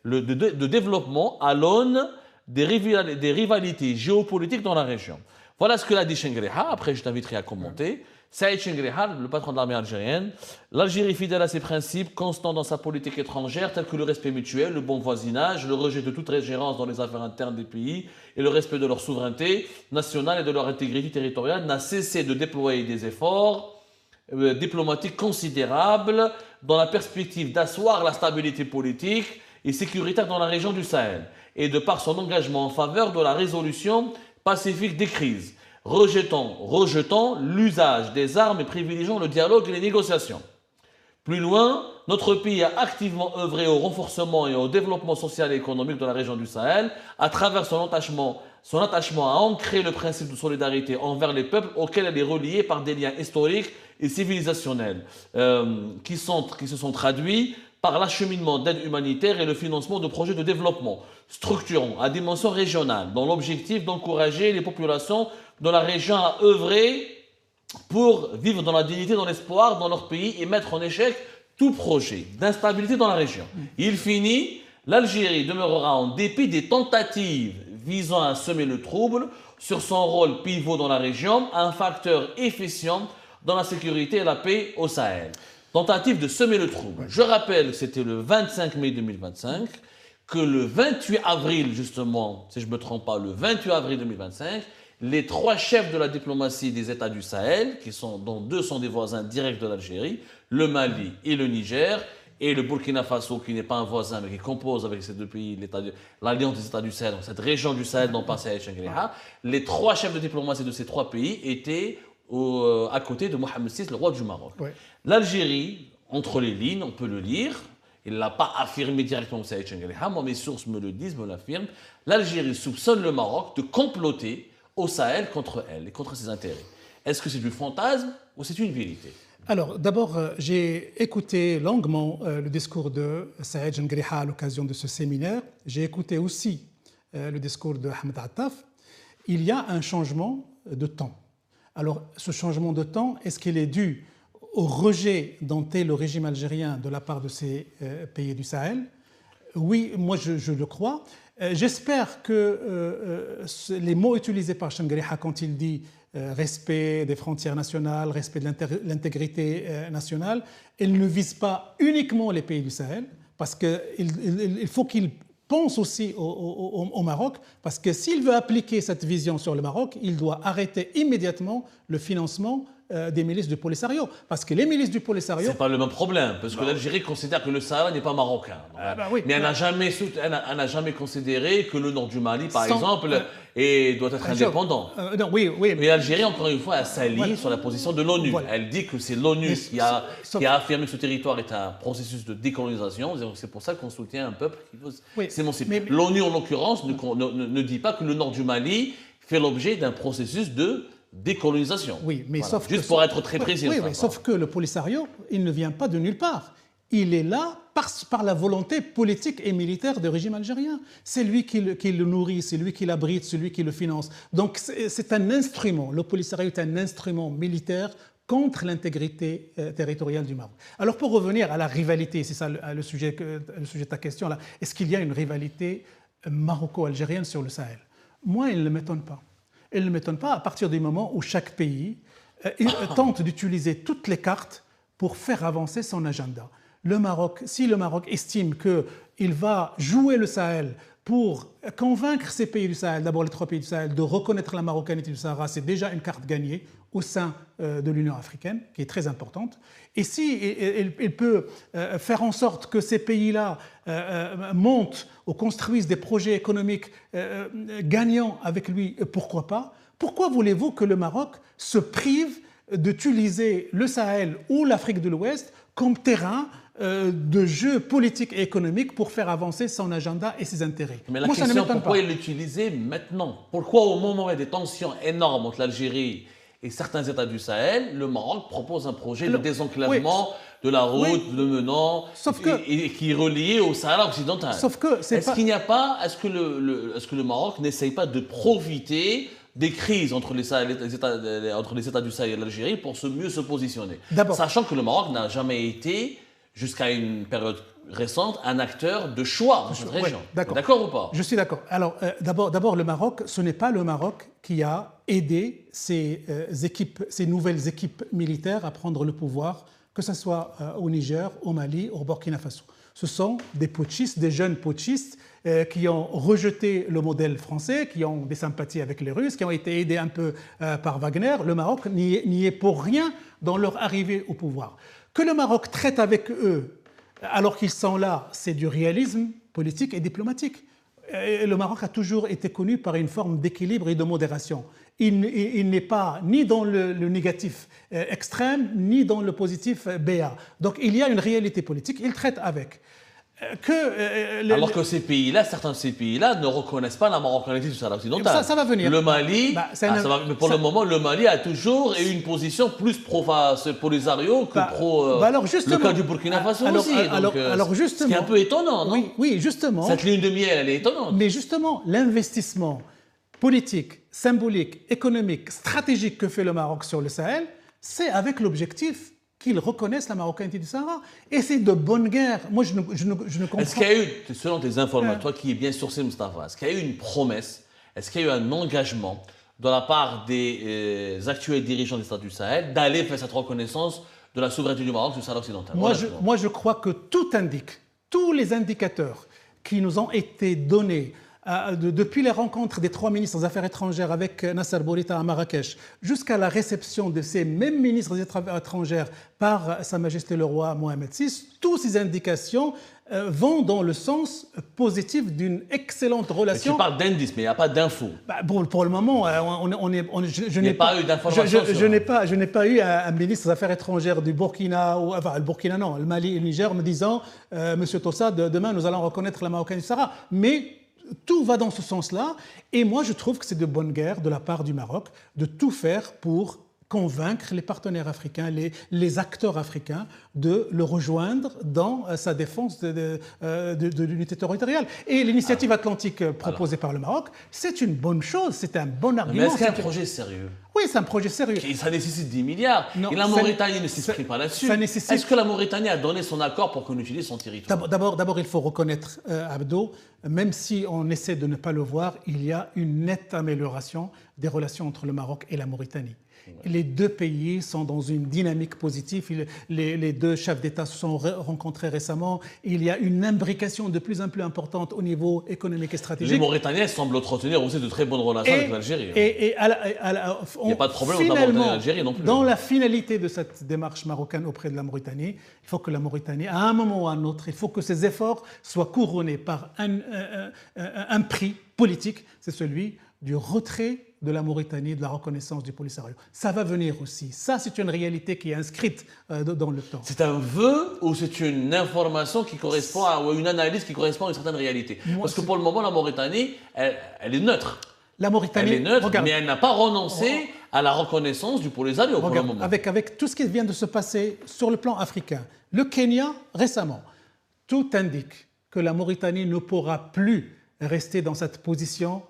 de développement à l'aune des rivalités géopolitiques dans la région. Voilà ce que l'a dit Chengheriha. Après, je t'inviterai à commenter. Saïd Chengheriha, le patron de l'armée algérienne, l'Algérie fidèle à ses principes, constant dans sa politique étrangère, tels que le respect mutuel, le bon voisinage, le rejet de toute ingérence dans les affaires internes des pays et le respect de leur souveraineté nationale et de leur intégrité territoriale, n'a cessé de déployer des efforts diplomatiques considérables dans la perspective d'asseoir la stabilité politique et sécuritaire dans la région du Sahel, et de par son engagement en faveur de la résolution pacifique des crises, rejetant l'usage des armes et privilégiant le dialogue et les négociations. Plus loin, notre pays a activement œuvré au renforcement et au développement social et économique de la région du Sahel à travers son attachement à ancrer le principe de solidarité envers les peuples auxquels elle est reliée par des liens historiques et civilisationnels qui se sont traduits par l'acheminement d'aide humanitaire et le financement de projets de développement structurants à dimension régionale, dans l'objectif d'encourager les populations de la région à œuvrer pour vivre dans la dignité, dans l'espoir, dans leur pays et mettre en échec tout projet d'instabilité dans la région. Il finit, l'Algérie demeurera en dépit des tentatives visant à semer le trouble sur son rôle pivot dans la région, un facteur efficient dans la sécurité et la paix au Sahel. Tentative de semer le trouble. Je rappelle que c'était le 25 mai 2025, que le 28 avril, justement, si je ne me trompe pas, le 28 avril 2025, les 3 chefs de la diplomatie des États du Sahel, dont 2 sont des voisins directs de l'Algérie, le Mali et le Niger, et le Burkina Faso, qui n'est pas un voisin, mais qui compose avec ces 2 pays l'Alliance des États du Sahel, cette région du Sahel dont parle Saïd Chengheriha, les 3 chefs de diplomatie de ces 3 pays étaient à côté de Mohamed VI, le roi du Maroc. Oui. L'Algérie, entre les lignes, on peut le lire, il ne l'a pas affirmé directement Saïd Chengheriha, moi mes sources me le disent, me l'affirment, l'Algérie soupçonne le Maroc de comploter au Sahel contre elle et contre ses intérêts. Est-ce que c'est du fantasme ou c'est une vérité? Alors, d'abord, j'ai écouté longuement le discours de Saïd Chengheriha à l'occasion de ce séminaire. J'ai écouté aussi le discours de Ahmed Attaf. Il y a un changement de temps. Alors, ce changement de temps, est-ce qu'il est dû au rejet dont est le régime algérien de la part de ces pays du Sahel? Oui, moi je le crois. J'espère que les mots utilisés par Chengheriha quand il dit respect des frontières nationales, respect de l'intégrité nationale, ils ne visent pas uniquement les pays du Sahel, parce qu'il faut qu'il pense aussi au Maroc, parce que s'il veut appliquer cette vision sur le Maroc, il doit arrêter immédiatement le financement des milices du Polisario. Parce que les milices du Polisario... C'est pas le même problème, parce que l'Algérie considère que le Sahara n'est pas marocain. Oui, mais elle n'a jamais considéré que le nord du Mali, par exemple, doit être indépendant. Oui. Mais l'Algérie, encore une fois, a s'allie sur la position de l'ONU. Voilà. Elle dit que c'est l'ONU qui a affirmé que ce territoire est un processus de décolonisation. C'est pour ça qu'on soutient un peuple qui veut s'émanciper. L'ONU, en l'occurrence, ne dit pas que le nord du Mali fait l'objet d'un processus de décolonisation. Oui, mais sauf juste pour être très précis. Oui, sauf que le Polisario, il ne vient pas de nulle part. Il est là par la volonté politique et militaire du régime algérien. C'est lui qui le nourrit, c'est lui qui l'abrite, c'est lui qui le finance. Donc c'est un instrument. Le Polisario est un instrument militaire contre l'intégrité territoriale du Maroc. Alors pour revenir à la rivalité, c'est ça le sujet de ta question là. Est-ce qu'il y a une rivalité maroco-algérienne sur le Sahel? Moi, il ne m'étonne pas. Elle ne m'étonne pas à partir du moment où chaque pays tente d'utiliser toutes les cartes pour faire avancer son agenda. Si le Maroc estime qu'il va jouer le Sahel pour convaincre ces pays du Sahel, d'abord les 3 pays du Sahel, de reconnaître la marocanité du Sahara, c'est déjà une carte gagnée au sein de l'Union africaine, qui est très importante. Et si il peut faire en sorte que ces pays-là montent ou construisent des projets économiques gagnants avec lui, pourquoi pas? Pourquoi voulez-vous que le Maroc se prive d'utiliser le Sahel ou l'Afrique de l'Ouest comme terrain de jeu politique et économique pour faire avancer son agenda et ses intérêts? Mais la question, pourquoi il l'utiliser maintenant? Pourquoi au moment où il y a des tensions énormes entre l'Algérie et certains États du Sahel, le Maroc propose un projet de désenclavement de la route de Menan et qui est relié au Sahara occidental? Sauf que est-ce qu'il n'y a pas, est-ce que le Maroc n'essaye pas de profiter des crises entre les États du Sahel et l'Algérie pour mieux se positionner? Sachant que le Maroc n'a jamais été, jusqu'à une période récente, un acteur de choix dans cette région. D'accord ou pas? Je suis d'accord. Alors, d'abord, le Maroc, ce n'est pas le Maroc qui a aidé ces nouvelles équipes militaires à prendre le pouvoir, que ce soit au Niger, au Mali, au Burkina Faso. Ce sont des putschistes, des jeunes putschistes qui ont rejeté le modèle français, qui ont des sympathies avec les Russes, qui ont été aidés un peu par Wagner. Le Maroc n'y est pour rien dans leur arrivée au pouvoir. Que le Maroc traite avec eux alors qu'ils sont là, c'est du réalisme politique et diplomatique. Le Maroc a toujours été connu par une forme d'équilibre et de modération. Il n'est pas ni dans le négatif extrême, ni dans le positif BA. Donc il y a une réalité politique, il traite avec. Alors que ces pays-là, certains de ces pays-là ne reconnaissent pas la marocanité du Sahara occidental. Ça va venir. Le Mali, mais pour le moment, le Mali a toujours eu une position plus pro-Polisario que le cas du Burkina Faso aussi. Alors justement, ce qui est un peu étonnant, non? Oui, justement. Cette ligne de miel, elle est étonnante. Mais justement, l'investissement politique, symbolique, économique, stratégique que fait le Maroc sur le Sahel, c'est avec l'objectif qu'ils reconnaissent la marocanité du Sahara. Et c'est de bonne guerre. Moi, je ne comprends pas. Est-ce qu'il y a eu, selon tes informations, toi qui es bien sourcé, Moustapha, est-ce qu'il y a eu une promesse, est-ce qu'il y a eu un engagement de la part des actuels dirigeants des États du Sahel d'aller faire cette reconnaissance de la souveraineté du Maroc sur le Sahara occidental? Moi, je crois que tout indique, tous les indicateurs qui nous ont été donnés depuis les rencontres des 3 ministres des Affaires étrangères avec Nasser Bourita à Marrakech, jusqu'à la réception de ces mêmes ministres des Affaires étrangères par Sa Majesté le Roi Mohamed VI, toutes ces indications vont dans le sens positif d'une excellente relation. Mais tu parles d'indices, mais il n'y a pas d'infos. Pour le moment, je n'ai pas eu d'informations. Je n'ai pas eu un ministre des Affaires étrangères du Burkina, le Burkina non, le Mali et le Niger me disant Monsieur Tossa, demain nous allons reconnaître la marocanité du Sahara. Mais tout va dans ce sens-là, et moi je trouve que c'est de bonne guerre de la part du Maroc de tout faire pour convaincre les partenaires africains, les acteurs africains de le rejoindre dans sa défense de l'unité territoriale. Et l'initiative atlantique proposée par le Maroc, c'est une bonne chose, c'est un bon argument. Mais est-ce qu'il y a un projet sérieux? Oui, c'est un projet sérieux. Ça nécessite 10 milliards. Non, et la Mauritanie ne s'exprime pas là-dessus. Est-ce que la Mauritanie a donné son accord pour qu'on utilise son territoire? D'abord, il faut reconnaître, Abdo, même si on essaie de ne pas le voir, il y a une nette amélioration des relations entre le Maroc et la Mauritanie. Les deux pays sont dans une dynamique positive. Les deux chefs d'État se sont rencontrés récemment. Il y a une imbrication de plus en plus importante au niveau économique et stratégique. Les Mauritaniens semblent entretenir aussi de très bonnes relations avec l'Algérie. Il n'y a pas de problème entre la Mauritanie et l'Algérie non plus. Dans la finalité de cette démarche marocaine auprès de la Mauritanie, il faut que la Mauritanie, à un moment ou à un autre, il faut que ses efforts soient couronnés par un prix politique, c'est celui du retrait de la Mauritanie, de la reconnaissance du Polisario. Ça va venir aussi. Ça, c'est une réalité qui est inscrite dans le temps. C'est un vœu ou c'est une information qui correspond ou une analyse qui correspond à une certaine réalité? Parce que pour le moment, la Mauritanie, elle est neutre. La Mauritanie, elle est neutre, mais elle n'a pas renoncé à la reconnaissance du Polisario pour le moment. Avec tout ce qui vient de se passer sur le plan africain, le Kenya, récemment, tout indique que la Mauritanie ne pourra plus rester dans cette position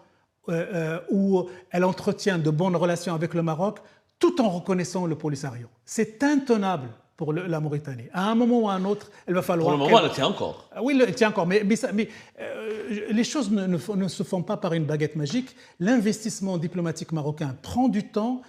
où elle entretient de bonnes relations avec le Maroc tout en reconnaissant le Polisario. C'est intenable pour la Mauritanie. À un moment ou à un autre, elle va falloir... Pour le moment, elle tient encore. Oui, elle tient encore, mais les choses ne se font pas par une baguette magique. L'investissement diplomatique marocain prend du temps,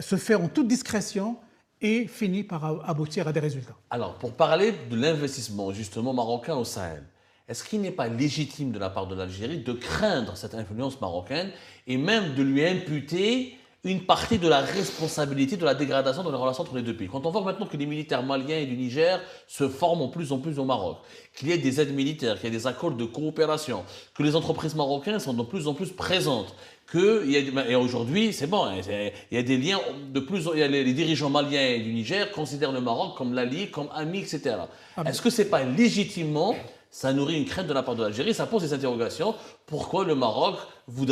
se fait en toute discrétion et finit par aboutir à des résultats. Alors, pour parler de l'investissement justement marocain au Sahel, est-ce qu'il n'est pas légitime de la part de l'Algérie de craindre cette influence marocaine et même de lui imputer une partie de la responsabilité de la dégradation de la relation entre les deux pays. Quand on voit maintenant que les militaires maliens et du Niger se forment en plus au Maroc, qu'il y ait des aides militaires, qu'il y ait des accords de coopération, que les entreprises marocaines sont de plus en plus présentes, et aujourd'hui, c'est bon, il y a des liens de plus, il y a les dirigeants maliens et du Niger considèrent le Maroc comme l'allié, comme ami, etc. Est-ce que c'est pas légitimement, ça nourrit une crainte de la part de l'Algérie, ça pose des interrogations. Pourquoi le Maroc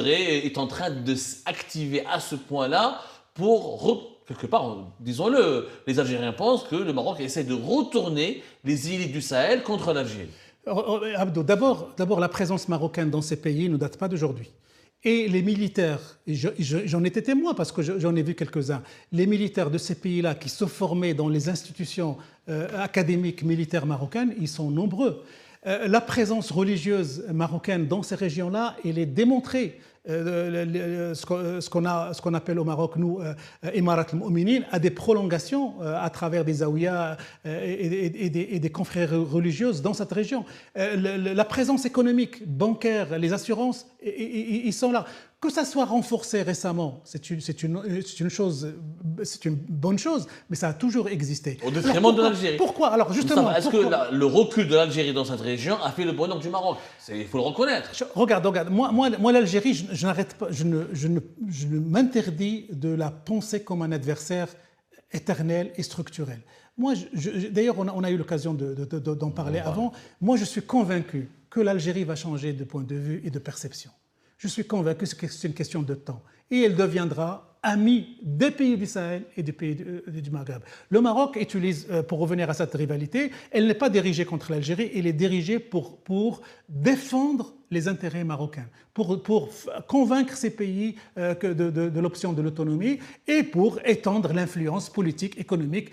est en train de s'activer à ce point-là pour, quelque part, disons-le, les Algériens pensent que le Maroc essaie de retourner les îles du Sahel contre l'Algérie. Abdo, d'abord, la présence marocaine dans ces pays ne date pas d'aujourd'hui. Et les militaires, j'en étais témoin parce que j'en ai vu quelques-uns, les militaires de ces pays-là qui se formaient dans les institutions académiques militaires marocaines, ils sont nombreux. La présence religieuse marocaine dans ces régions-là, elle est démontrée. Ce qu'on appelle au Maroc, nous, Imarat al-Mu'minin, a des prolongations à travers des zaouïas et des confréries religieuses dans cette région. La présence économique, bancaire, les assurances, ils sont là. Que ça soit renforcé récemment, c'est une bonne chose, mais ça a toujours existé. Au détriment de l'Algérie. Pourquoi? Alors justement, est-ce que le recul de l'Algérie dans cette région a fait le bonheur du Maroc? Il faut le reconnaître. Regarde. Moi l'Algérie, je n'arrête pas, je ne m'interdis de la penser comme un adversaire éternel et structurel. Moi, d'ailleurs, on a eu l'occasion d'en parler avant. Moi, je suis convaincu que l'Algérie va changer de point de vue et de perception. Je suis convaincu que c'est une question de temps. Et elle deviendra amie des pays du Sahel et des pays du Maghreb. Le Maroc utilise, pour revenir à cette rivalité, elle n'est pas dirigée contre l'Algérie, elle est dirigée pour défendre les intérêts marocains, pour convaincre ces pays de l'option de l'autonomie et pour étendre l'influence politique, économique,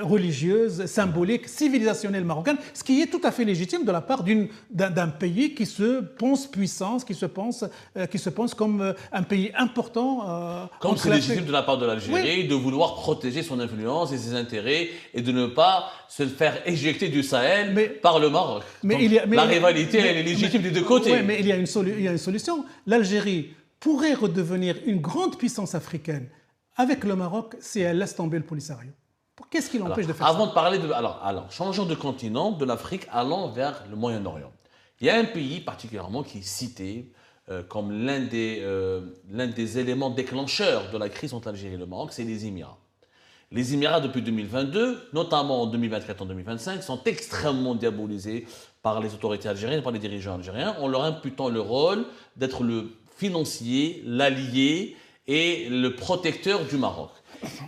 religieuse, symbolique, civilisationnelle marocaine, ce qui est tout à fait légitime de la part d'un pays qui se pense puissant, qui se pense comme un pays important. Comme c'est légitime de la part de l'Algérie de vouloir protéger son influence et ses intérêts et de ne pas se faire éjecter du Sahel par le Maroc. La rivalité, elle est légitime des deux côtés. Oui, mais il y a une solution. L'Algérie pourrait redevenir une grande puissance africaine avec le Maroc si elle laisse tomber le Polisario. Qu'est-ce qui l'empêche de faire ça? Avant de parler de... Alors, changeons de continent, de l'Afrique, allons vers le Moyen-Orient. Il y a un pays particulièrement qui est cité comme l'un des éléments déclencheurs de la crise entre l'Algérie et le Maroc, c'est les Émirats. Les Émirats, depuis 2022, notamment en 2024 et en 2025, sont extrêmement diabolisés par les autorités algériennes, par les dirigeants algériens, en leur imputant le rôle d'être le financier, l'allié et le protecteur du Maroc.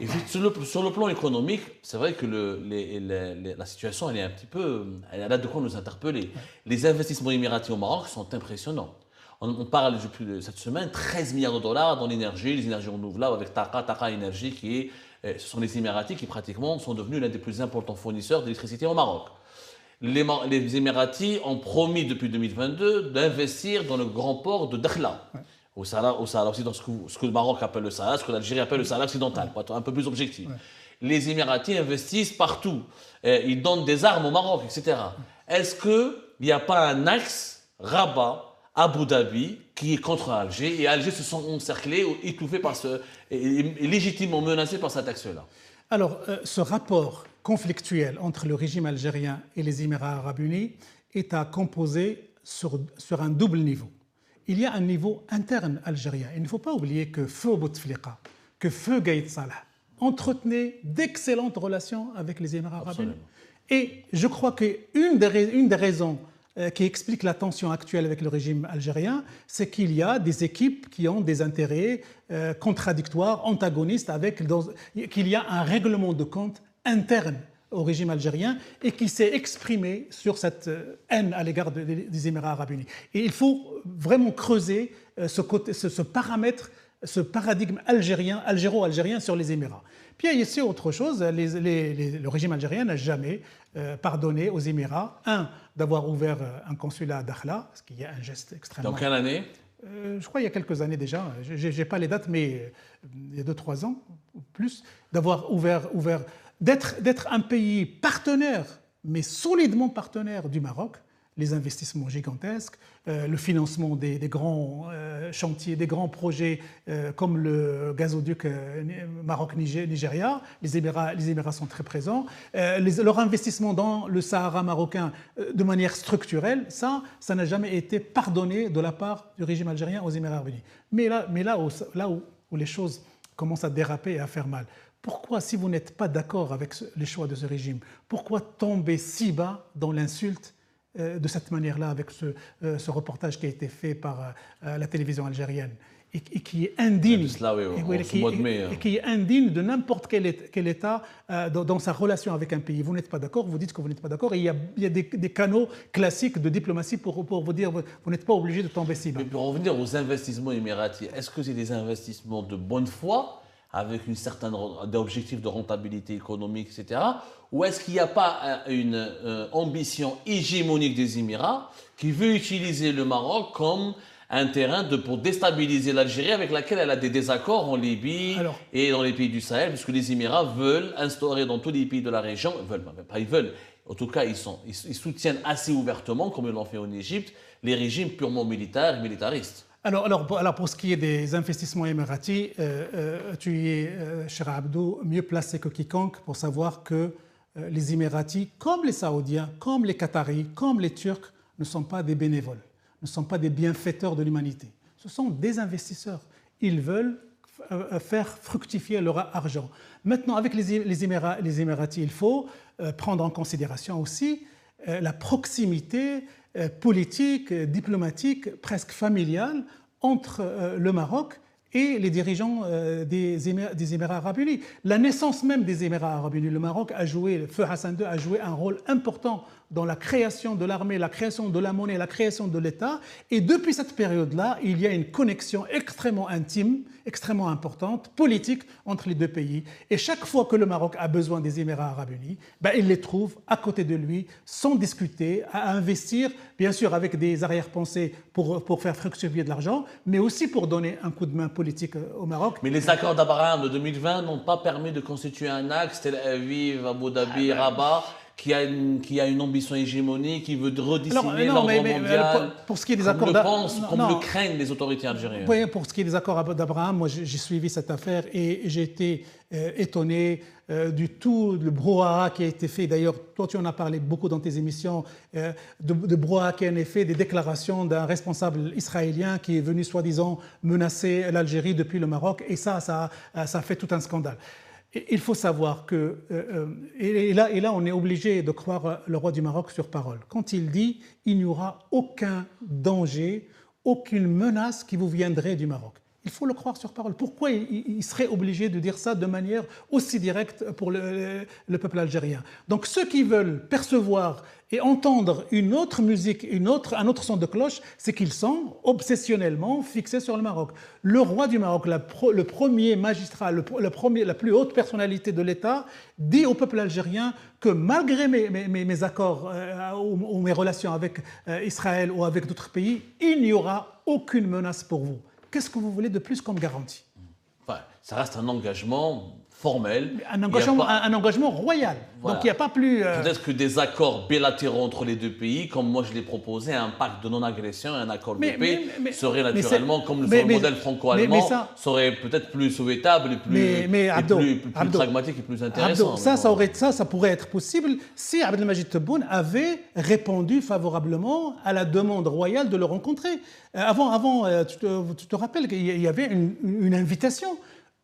Et sur le plan économique, c'est vrai que la situation, elle est un petit peu... Elle a de quoi nous interpeller. Les investissements émiratis au Maroc sont impressionnants. On parle depuis cette semaine, 13 milliards de dollars dans l'énergie, les énergies renouvelables avec Taqa Énergie, ce sont les Émiratis qui pratiquement sont devenus l'un des plus importants fournisseurs d'électricité au Maroc. Les Émiratis ont promis depuis 2022 d'investir dans le grand port de Dakhla, au Sahara occidental, ce que le Maroc appelle le Sahara, ce que l'Algérie appelle le Sahara occidental, pour être un peu plus objectif. Les Émiratis investissent partout, ils donnent des armes au Maroc, etc. Est-ce qu'il n'y a pas un axe Rabat, Abu Dhabi, qui est contre Alger, et Alger se sent encerclé, étouffé et légitimement menacé par cet axe-là? Alors, ce rapport conflictuel entre le régime algérien et les Émirats arabes unis est à composer sur un double niveau. Il y a un niveau interne algérien. Il ne faut pas oublier que feu Bouteflika, que feu Gaïd Salah entretenaient d'excellentes relations avec les Émirats arabes unis. Et je crois qu'une des raisons qui explique la tension actuelle avec le régime algérien, c'est qu'il y a des équipes qui ont des intérêts contradictoires, antagonistes, qu'il y a un règlement de compte interne au régime algérien et qui s'est exprimé sur cette haine à l'égard des Émirats arabes unis. Et il faut vraiment creuser ce paramètre, ce paradigme algéro-algérien sur les Émirats. Puis il y a ici autre chose, le régime algérien n'a jamais pardonné aux Émirats, d'avoir ouvert un consulat à Dakhla, ce qui est un geste extrêmement... Dans quelle année? Je crois il y a quelques années déjà, je n'ai pas les dates, mais il y a 2-3 ans ou plus, d'avoir ouvert d'être un pays partenaire, mais solidement partenaire du Maroc. les investissements gigantesques, le financement des grands chantiers, des grands projets comme le gazoduc Maroc-Nigeria. Les Émirats sont très présents. Leur investissement dans le Sahara marocain de manière structurelle, ça n'a jamais été pardonné de la part du régime algérien aux Émirats arabes unis. Mais là où les choses commencent à déraper et à faire mal, pourquoi, si vous n'êtes pas d'accord avec les choix de ce régime, pourquoi tomber si bas dans l'insulte de cette manière-là avec ce reportage qui a été fait par la télévision algérienne et qui est indigne, qui est indigne de n'importe quel État dans sa relation avec un pays. Vous n'êtes pas d'accord, vous dites que vous n'êtes pas d'accord, et il y a des canaux classiques de diplomatie pour vous dire vous n'êtes pas obligé de tomber si bas. Mais pour revenir aux investissements émiratis, est-ce que c'est des investissements de bonne foi, avec une certaine objectif de rentabilité économique, etc. Ou est-ce qu'il n'y a pas une ambition hégémonique des Émirats qui veut utiliser le Maroc comme un terrain pour déstabiliser l'Algérie avec laquelle elle a des désaccords en Libye et dans les pays du Sahel, puisque les Émirats veulent instaurer dans tous les pays de la région, en tout cas ils soutiennent assez ouvertement, comme ils l'ont fait en Égypte, les régimes purement militaires et militaristes. Alors, pour ce qui est des investissements émiratis, tu es, cher Abdou, mieux placé que quiconque pour savoir que les Émiratis, comme les Saoudiens, comme les Qataris, comme les Turcs, ne sont pas des bénévoles, ne sont pas des bienfaiteurs de l'humanité. Ce sont des investisseurs. Ils veulent faire fructifier leur argent. Maintenant, avec les Émiratis, il faut prendre en considération aussi la proximité politique, diplomatique, presque familiale entre le Maroc et les dirigeants des Émirats arabes unis. La naissance même des Émirats arabes unis, le Maroc a joué, le feu Hassan II a joué un rôle important dans la création de l'armée, la création de la monnaie, la création de l'État. Et depuis cette période-là, il y a une connexion extrêmement intime, extrêmement importante, politique entre les deux pays. Et chaque fois que le Maroc a besoin des Émirats arabes unis, il les trouve à côté de lui, sans discuter, à investir, bien sûr avec des arrière-pensées pour faire fructifier de l'argent, mais aussi pour donner un coup de main politique au Maroc. Mais les accords d'Abraham de 2020 n'ont pas permis de constituer un axe, Tel Aviv, Abu Dhabi, Rabat, qui a une ambition hégémonique, qui veut redessiner l'ordre mondial, pour ce qui est des accords comme le craignent les autorités algériennes. Oui, pour ce qui est des accords d'Abraham, moi j'ai suivi cette affaire et j'ai été étonné du tout le brouhaha qui a été fait. D'ailleurs, toi tu en as parlé beaucoup dans tes émissions, de brouhaha qui en est fait, des déclarations d'un responsable israélien qui est venu soi-disant menacer l'Algérie depuis le Maroc, et ça fait tout un scandale. Il faut savoir que, et là on est obligé de croire le roi du Maroc sur parole, quand il dit « il n'y aura aucun danger, aucune menace qui vous viendrait du Maroc ». Il faut le croire sur parole. Pourquoi il serait obligé de dire ça de manière aussi directe pour le peuple algérien? Donc ceux qui veulent percevoir et entendre une autre musique, un autre son de cloche, c'est qu'ils sont obsessionnellement fixés sur le Maroc. Le roi du Maroc, le premier magistrat, la plus haute personnalité de l'État, dit au peuple algérien que malgré mes accords ou mes relations avec Israël ou avec d'autres pays, il n'y aura aucune menace pour vous. Qu'est-ce que vous voulez de plus comme garantie? Enfin, ça reste un engagement formel. Un engagement royal. Voilà. Donc il n'y a pas plus... Peut-être que des accords bilatéraux entre les deux pays, comme moi je l'ai proposé, un pacte de non-agression, un accord de paix, serait naturellement, comme le modèle franco-allemand, serait peut-être plus souhaitable et plus pragmatique et plus intéressant. Ça pourrait être possible si Abdelmajid Tebboune avait répondu favorablement à la demande royale de le rencontrer. Avant, tu te rappelles qu'il y avait une invitation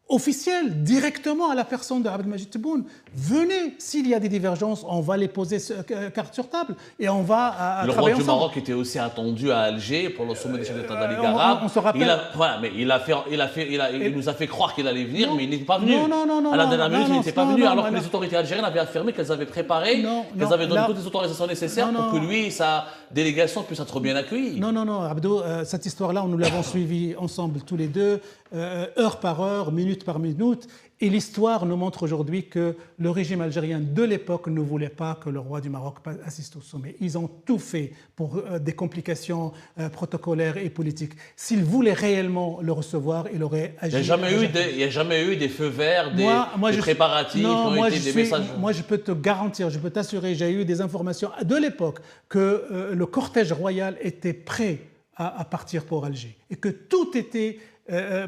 officielle directement à la personne de Abdelmajid Tebboune. Venez, s'il y a des divergences, on va les poser carte sur table et on va le roi du Maroc était aussi attendu à Alger pour le sommet des chefs d'État de la Ligue arabe. On se rappelle. Il nous a fait croire qu'il allait venir, mais il n'était pas venu. Non. À la dernière minute, il n'était pas venu, alors que les autorités algériennes avaient affirmé qu'elles avaient préparé, qu'elles avaient donné toutes les autorisations nécessaires pour que lui et sa délégation puissent être bien accueillis. Non, Abdou, cette histoire-là, nous l'avons suivie ensemble tous les deux, heure par heure, minute minute par minute. Et l'histoire nous montre aujourd'hui que le régime algérien de l'époque ne voulait pas que le roi du Maroc assiste au sommet. Ils ont tout fait pour des complications protocolaires et politiques. S'ils voulaient réellement le recevoir, il aurait agi. Il n'y a jamais eu des feux verts, des préparatifs, des messages. Moi, je peux te garantir, je peux t'assurer, j'ai eu des informations de l'époque que le cortège royal était prêt à partir pour Alger et que tout était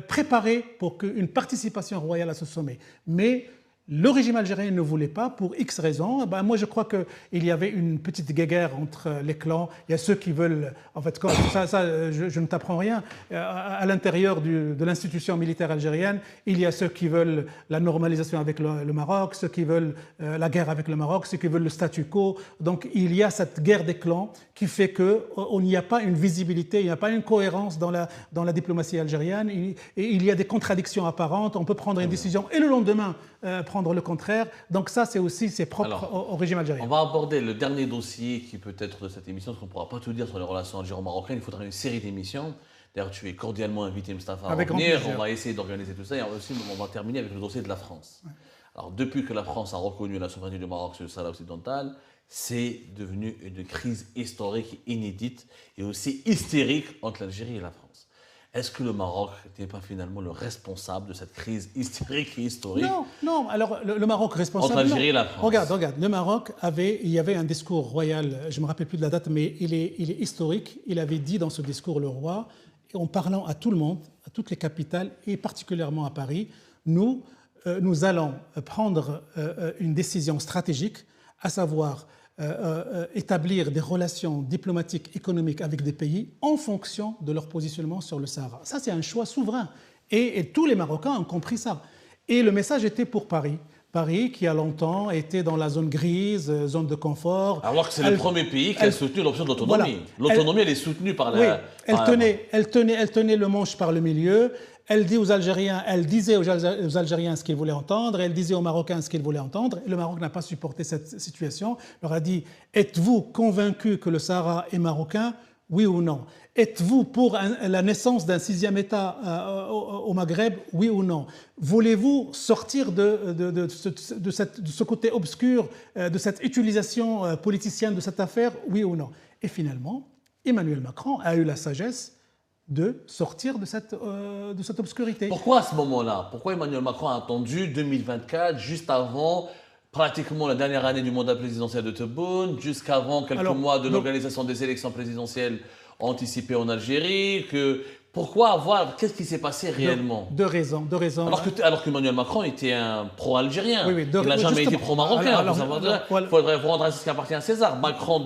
préparé pour une participation royale à ce sommet. Mais le régime algérien ne voulait pas pour X raisons. Moi, je crois qu'il y avait une petite guéguerre entre les clans. Il y a ceux qui veulent... En fait, je ne t'apprends rien. À l'intérieur de l'institution militaire algérienne, il y a ceux qui veulent la normalisation avec le Maroc, ceux qui veulent la guerre avec le Maroc, ceux qui veulent le statu quo. Donc, il y a cette guerre des clans qui fait qu'il n'y a pas une visibilité, il n'y a pas une cohérence dans la diplomatie algérienne. Et il y a des contradictions apparentes. On peut prendre une décision et le lendemain prendre le contraire. Donc ça, c'est propre au régime algérien. On va aborder le dernier dossier qui peut être de cette émission, parce qu'on ne pourra pas tout dire sur les relations algéro-marocaines. Il faudra une série d'émissions. D'ailleurs, tu es cordialement invité, Moustapha, à revenir. On va essayer d'organiser tout ça. Et aussi, on va terminer avec le dossier de la France. Ouais. Alors, depuis que la France a reconnu la souveraineté du Maroc sur le Sahara occidental, c'est devenu une crise historique inédite et aussi hystérique entre l'Algérie et la France. Est-ce que le Maroc n'est pas finalement le responsable de cette crise hystérique et historique? Non. Alors, le Maroc responsable... Entre l'Algérie et la France. Regarde. Le Maroc il y avait un discours royal, je ne me rappelle plus de la date, mais il est historique. Il avait dit dans ce discours, le roi, en parlant à tout le monde, à toutes les capitales, et particulièrement à Paris, nous allons prendre une décision stratégique, à savoir établir des relations diplomatiques, économiques avec des pays en fonction de leur positionnement sur le Sahara. Ça, c'est un choix souverain. Et tous les Marocains ont compris ça. Et le message était pour Paris. Paris, qui a longtemps été dans la zone grise, zone de confort. Alors que c'est le premier pays qui a soutenu l'option de l'autonomie. Voilà. L'autonomie, elle est soutenue par la... Oui, elle tenait le manche par le milieu. Elle disait aux Algériens ce qu'ils voulaient entendre, elle disait aux Marocains ce qu'ils voulaient entendre. Et le Maroc n'a pas supporté cette situation. Il leur a dit, êtes-vous convaincus que le Sahara est marocain, oui ou non? Êtes-vous pour la naissance d'un 6e État au Maghreb, oui ou non? Voulez-vous sortir de ce côté obscur, de cette utilisation politicienne de cette affaire, oui ou non? Et finalement, Emmanuel Macron a eu la sagesse de sortir de cette obscurité. Pourquoi à ce moment-là? Pourquoi Emmanuel Macron a attendu 2024, juste avant pratiquement la dernière année du mandat présidentiel de Tebboune, jusqu'avant quelques mois de l'organisation des élections présidentielles anticipées en Algérie? Qu'est-ce qui s'est passé réellement? Deux raisons. Alors qu'Emmanuel Macron était un pro-algérien. Il n'a jamais été pro-marocain. Il faudrait rendre à ce qui appartient à César. Macron,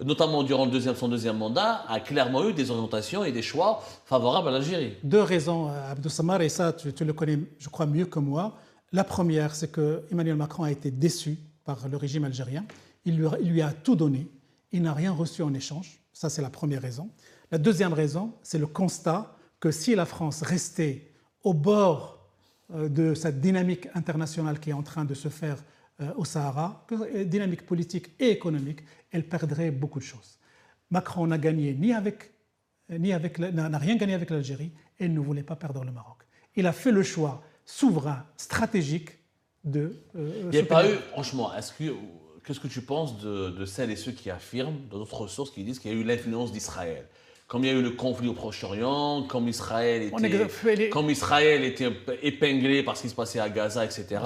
notamment durant son deuxième mandat, a clairement eu des orientations et des choix favorables à l'Algérie. Deux raisons, Abdou Samar, et ça, tu le connais, je crois, mieux que moi. La première, c'est que Emmanuel Macron a été déçu par le régime algérien. Il lui a tout donné. Il n'a rien reçu en échange. Ça, c'est la première raison. La deuxième raison, c'est le constat que si la France restait au bord de cette dynamique internationale qui est en train de se faire au Sahara, dynamique politique et économique, elle perdrait beaucoup de choses. Macron n'a gagné n'a rien gagné avec l'Algérie et il ne voulait pas perdre le Maroc. Il a fait le choix souverain, stratégique de... Il n'y a pas eu, franchement, qu'est-ce que tu penses de celles et ceux qui affirment, d'autres sources qui disent qu'il y a eu l'influence d'Israël? Comme il y a eu le conflit au Proche-Orient, comme Israël était épinglé par ce qui se passait à Gaza, etc.,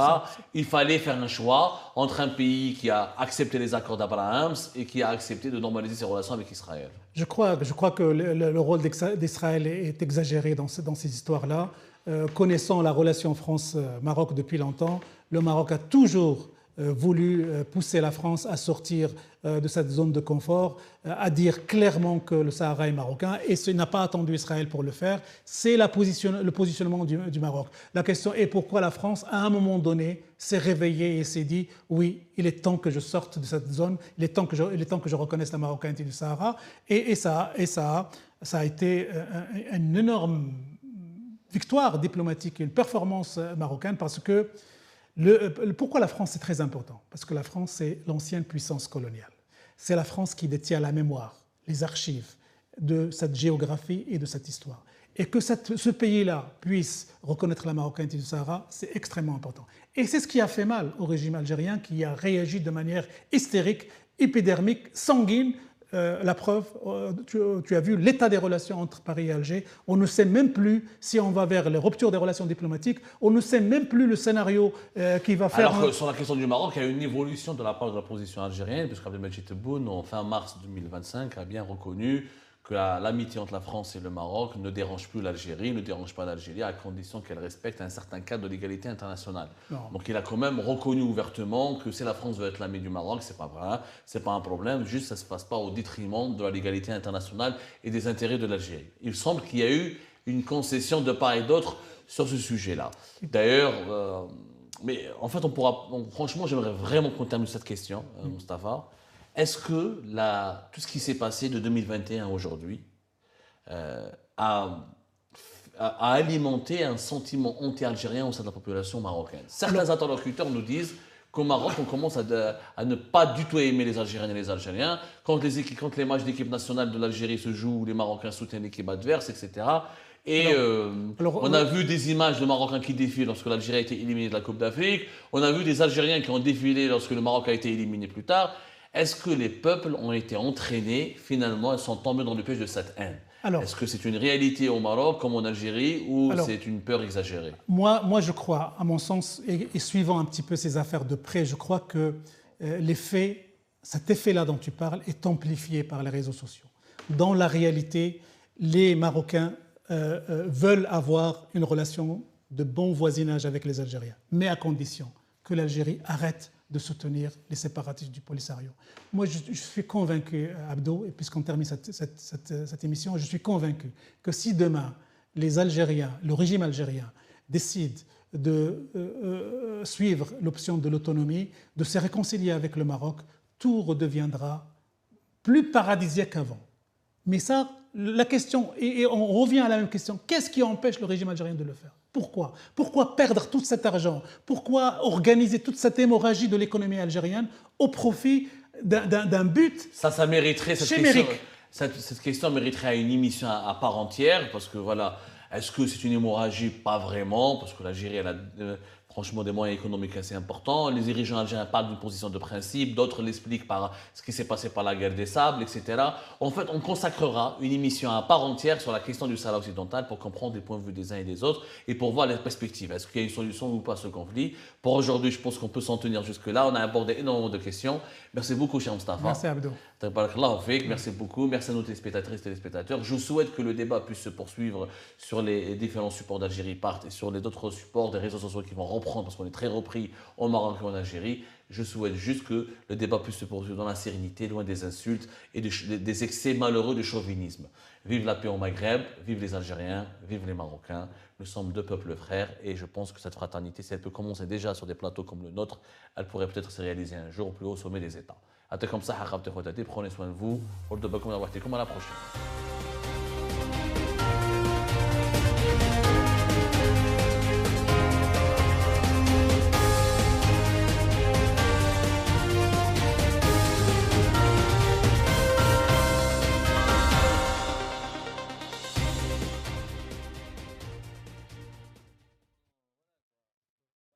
il fallait faire un choix entre un pays qui a accepté les accords d'Abraham et qui a accepté de normaliser ses relations avec Israël. Je crois que le rôle d'Israël est exagéré dans ces histoires-là. Connaissant la relation France-Maroc depuis longtemps, le Maroc a toujours voulu pousser la France à sortir de cette zone de confort, à dire clairement que le Sahara est marocain, et il n'a pas attendu Israël pour le faire. C'est le positionnement du Maroc. La question est pourquoi la France, à un moment donné, s'est réveillée et s'est dit « oui, il est temps que je sorte de cette zone, il est temps que je reconnaisse la marocanité du Sahara ». Et ça a été une énorme victoire diplomatique, une performance marocaine, parce que pourquoi la France est très important? Parce que la France est l'ancienne puissance coloniale. C'est la France qui détient la mémoire, les archives, de cette géographie et de cette histoire. Et que ce pays-là puisse reconnaître la marocanité du Sahara, c'est extrêmement important. Et c'est ce qui a fait mal au régime algérien qui a réagi de manière hystérique, épidermique, sanguine. La preuve, tu as vu l'état des relations entre Paris et Alger. On ne sait même plus si on va vers les ruptures des relations diplomatiques. On ne sait même plus le scénario qui va faire... Alors que sur la question du Maroc, il y a eu une évolution de la part de la position algérienne, puisque Abdelmadjid Tebboune, en fin mars 2025, a bien reconnu que l'amitié entre la France et le Maroc ne dérange plus l'Algérie, ne dérange pas l'Algérie, à condition qu'elle respecte un certain cadre de l'égalité internationale. Non. Donc il a quand même reconnu ouvertement que si la France veut être l'ami du Maroc, c'est pas vrai, c'est pas un problème, juste ça se passe pas au détriment de la légalité internationale et des intérêts de l'Algérie. Il semble qu'il y a eu une concession de part et d'autre sur ce sujet-là. D'ailleurs, mais en fait, franchement, j'aimerais vraiment qu'on termine cette question, Mustapha. Est-ce que tout ce qui s'est passé de 2021 à aujourd'hui a alimenté un sentiment anti-algérien au sein de la population marocaine? Certains interlocuteurs nous disent qu'au Maroc, on commence à ne pas du tout aimer les Algériennes et les Algériens. Quand les matchs d'équipe nationale de l'Algérie se jouent, les Marocains soutiennent l'équipe adverse, etc. Et on a vu des images de Marocains qui défilent lorsque l'Algérie a été éliminée de la Coupe d'Afrique. On a vu des Algériens qui ont défilé lorsque le Maroc a été éliminé plus tard. Est-ce que les peuples ont été entraînés, finalement, et sont tombés dans le piège de cette haine? Est-ce que c'est une réalité au Maroc comme en Algérie ou c'est une peur exagérée? Moi, je crois, à mon sens, et suivant un petit peu ces affaires de près, je crois que cet effet-là dont tu parles est amplifié par les réseaux sociaux. Dans la réalité, les Marocains veulent avoir une relation de bon voisinage avec les Algériens, mais à condition que l'Algérie arrête de soutenir les séparatistes du Polisario. Moi, je suis convaincu, Abdo, et puisqu'on termine cette émission, je suis convaincu que si demain, les Algériens, le régime algérien, décide de suivre l'option de l'autonomie, de se réconcilier avec le Maroc, tout redeviendra plus paradisiaque qu'avant. Mais ça, la question, et on revient à la même question, qu'est-ce qui empêche le régime algérien de le faire? Pourquoi? Pourquoi perdre tout cet argent? Pourquoi organiser toute cette hémorragie de l'économie algérienne au profit d'un but Ça mériterait chimérique. Cette question mériterait une émission à part entière, parce que voilà, est-ce que c'est une hémorragie? Pas vraiment, parce que l'Algérie, elle a franchement des moyens économiques assez importants. Les dirigeants algériens parlent d'une position de principe, d'autres l'expliquent par ce qui s'est passé par la guerre des sables, etc. En fait, on consacrera une émission à part entière sur la question du Sahara occidental pour comprendre les points de vue des uns et des autres et pour voir les perspectives. Est-ce qu'il y a une solution ou pas à ce conflit? Pour aujourd'hui, je pense qu'on peut s'en tenir jusque-là. On a abordé énormément de questions. Merci beaucoup, cher Mustapha. Merci, Abdo. Merci beaucoup. Merci à nos téléspectatrices et téléspectateurs. Je souhaite que le débat puisse se poursuivre sur les différents supports d'Algérie Part et sur les autres supports des réseaux sociaux qui vont reprendre parce qu'on est très repris au Maroc et en Algérie. Je souhaite juste que le débat puisse se poursuivre dans la sérénité, loin des insultes et des excès malheureux de chauvinisme. Vive la paix au Maghreb, vive les Algériens, vive les Marocains. Nous sommes deux peuples frères et je pense que cette fraternité, si elle peut commencer déjà sur des plateaux comme le nôtre, elle pourrait peut-être se réaliser un jour au plus haut sommet des États. Prenez soin de vous. À la prochaine.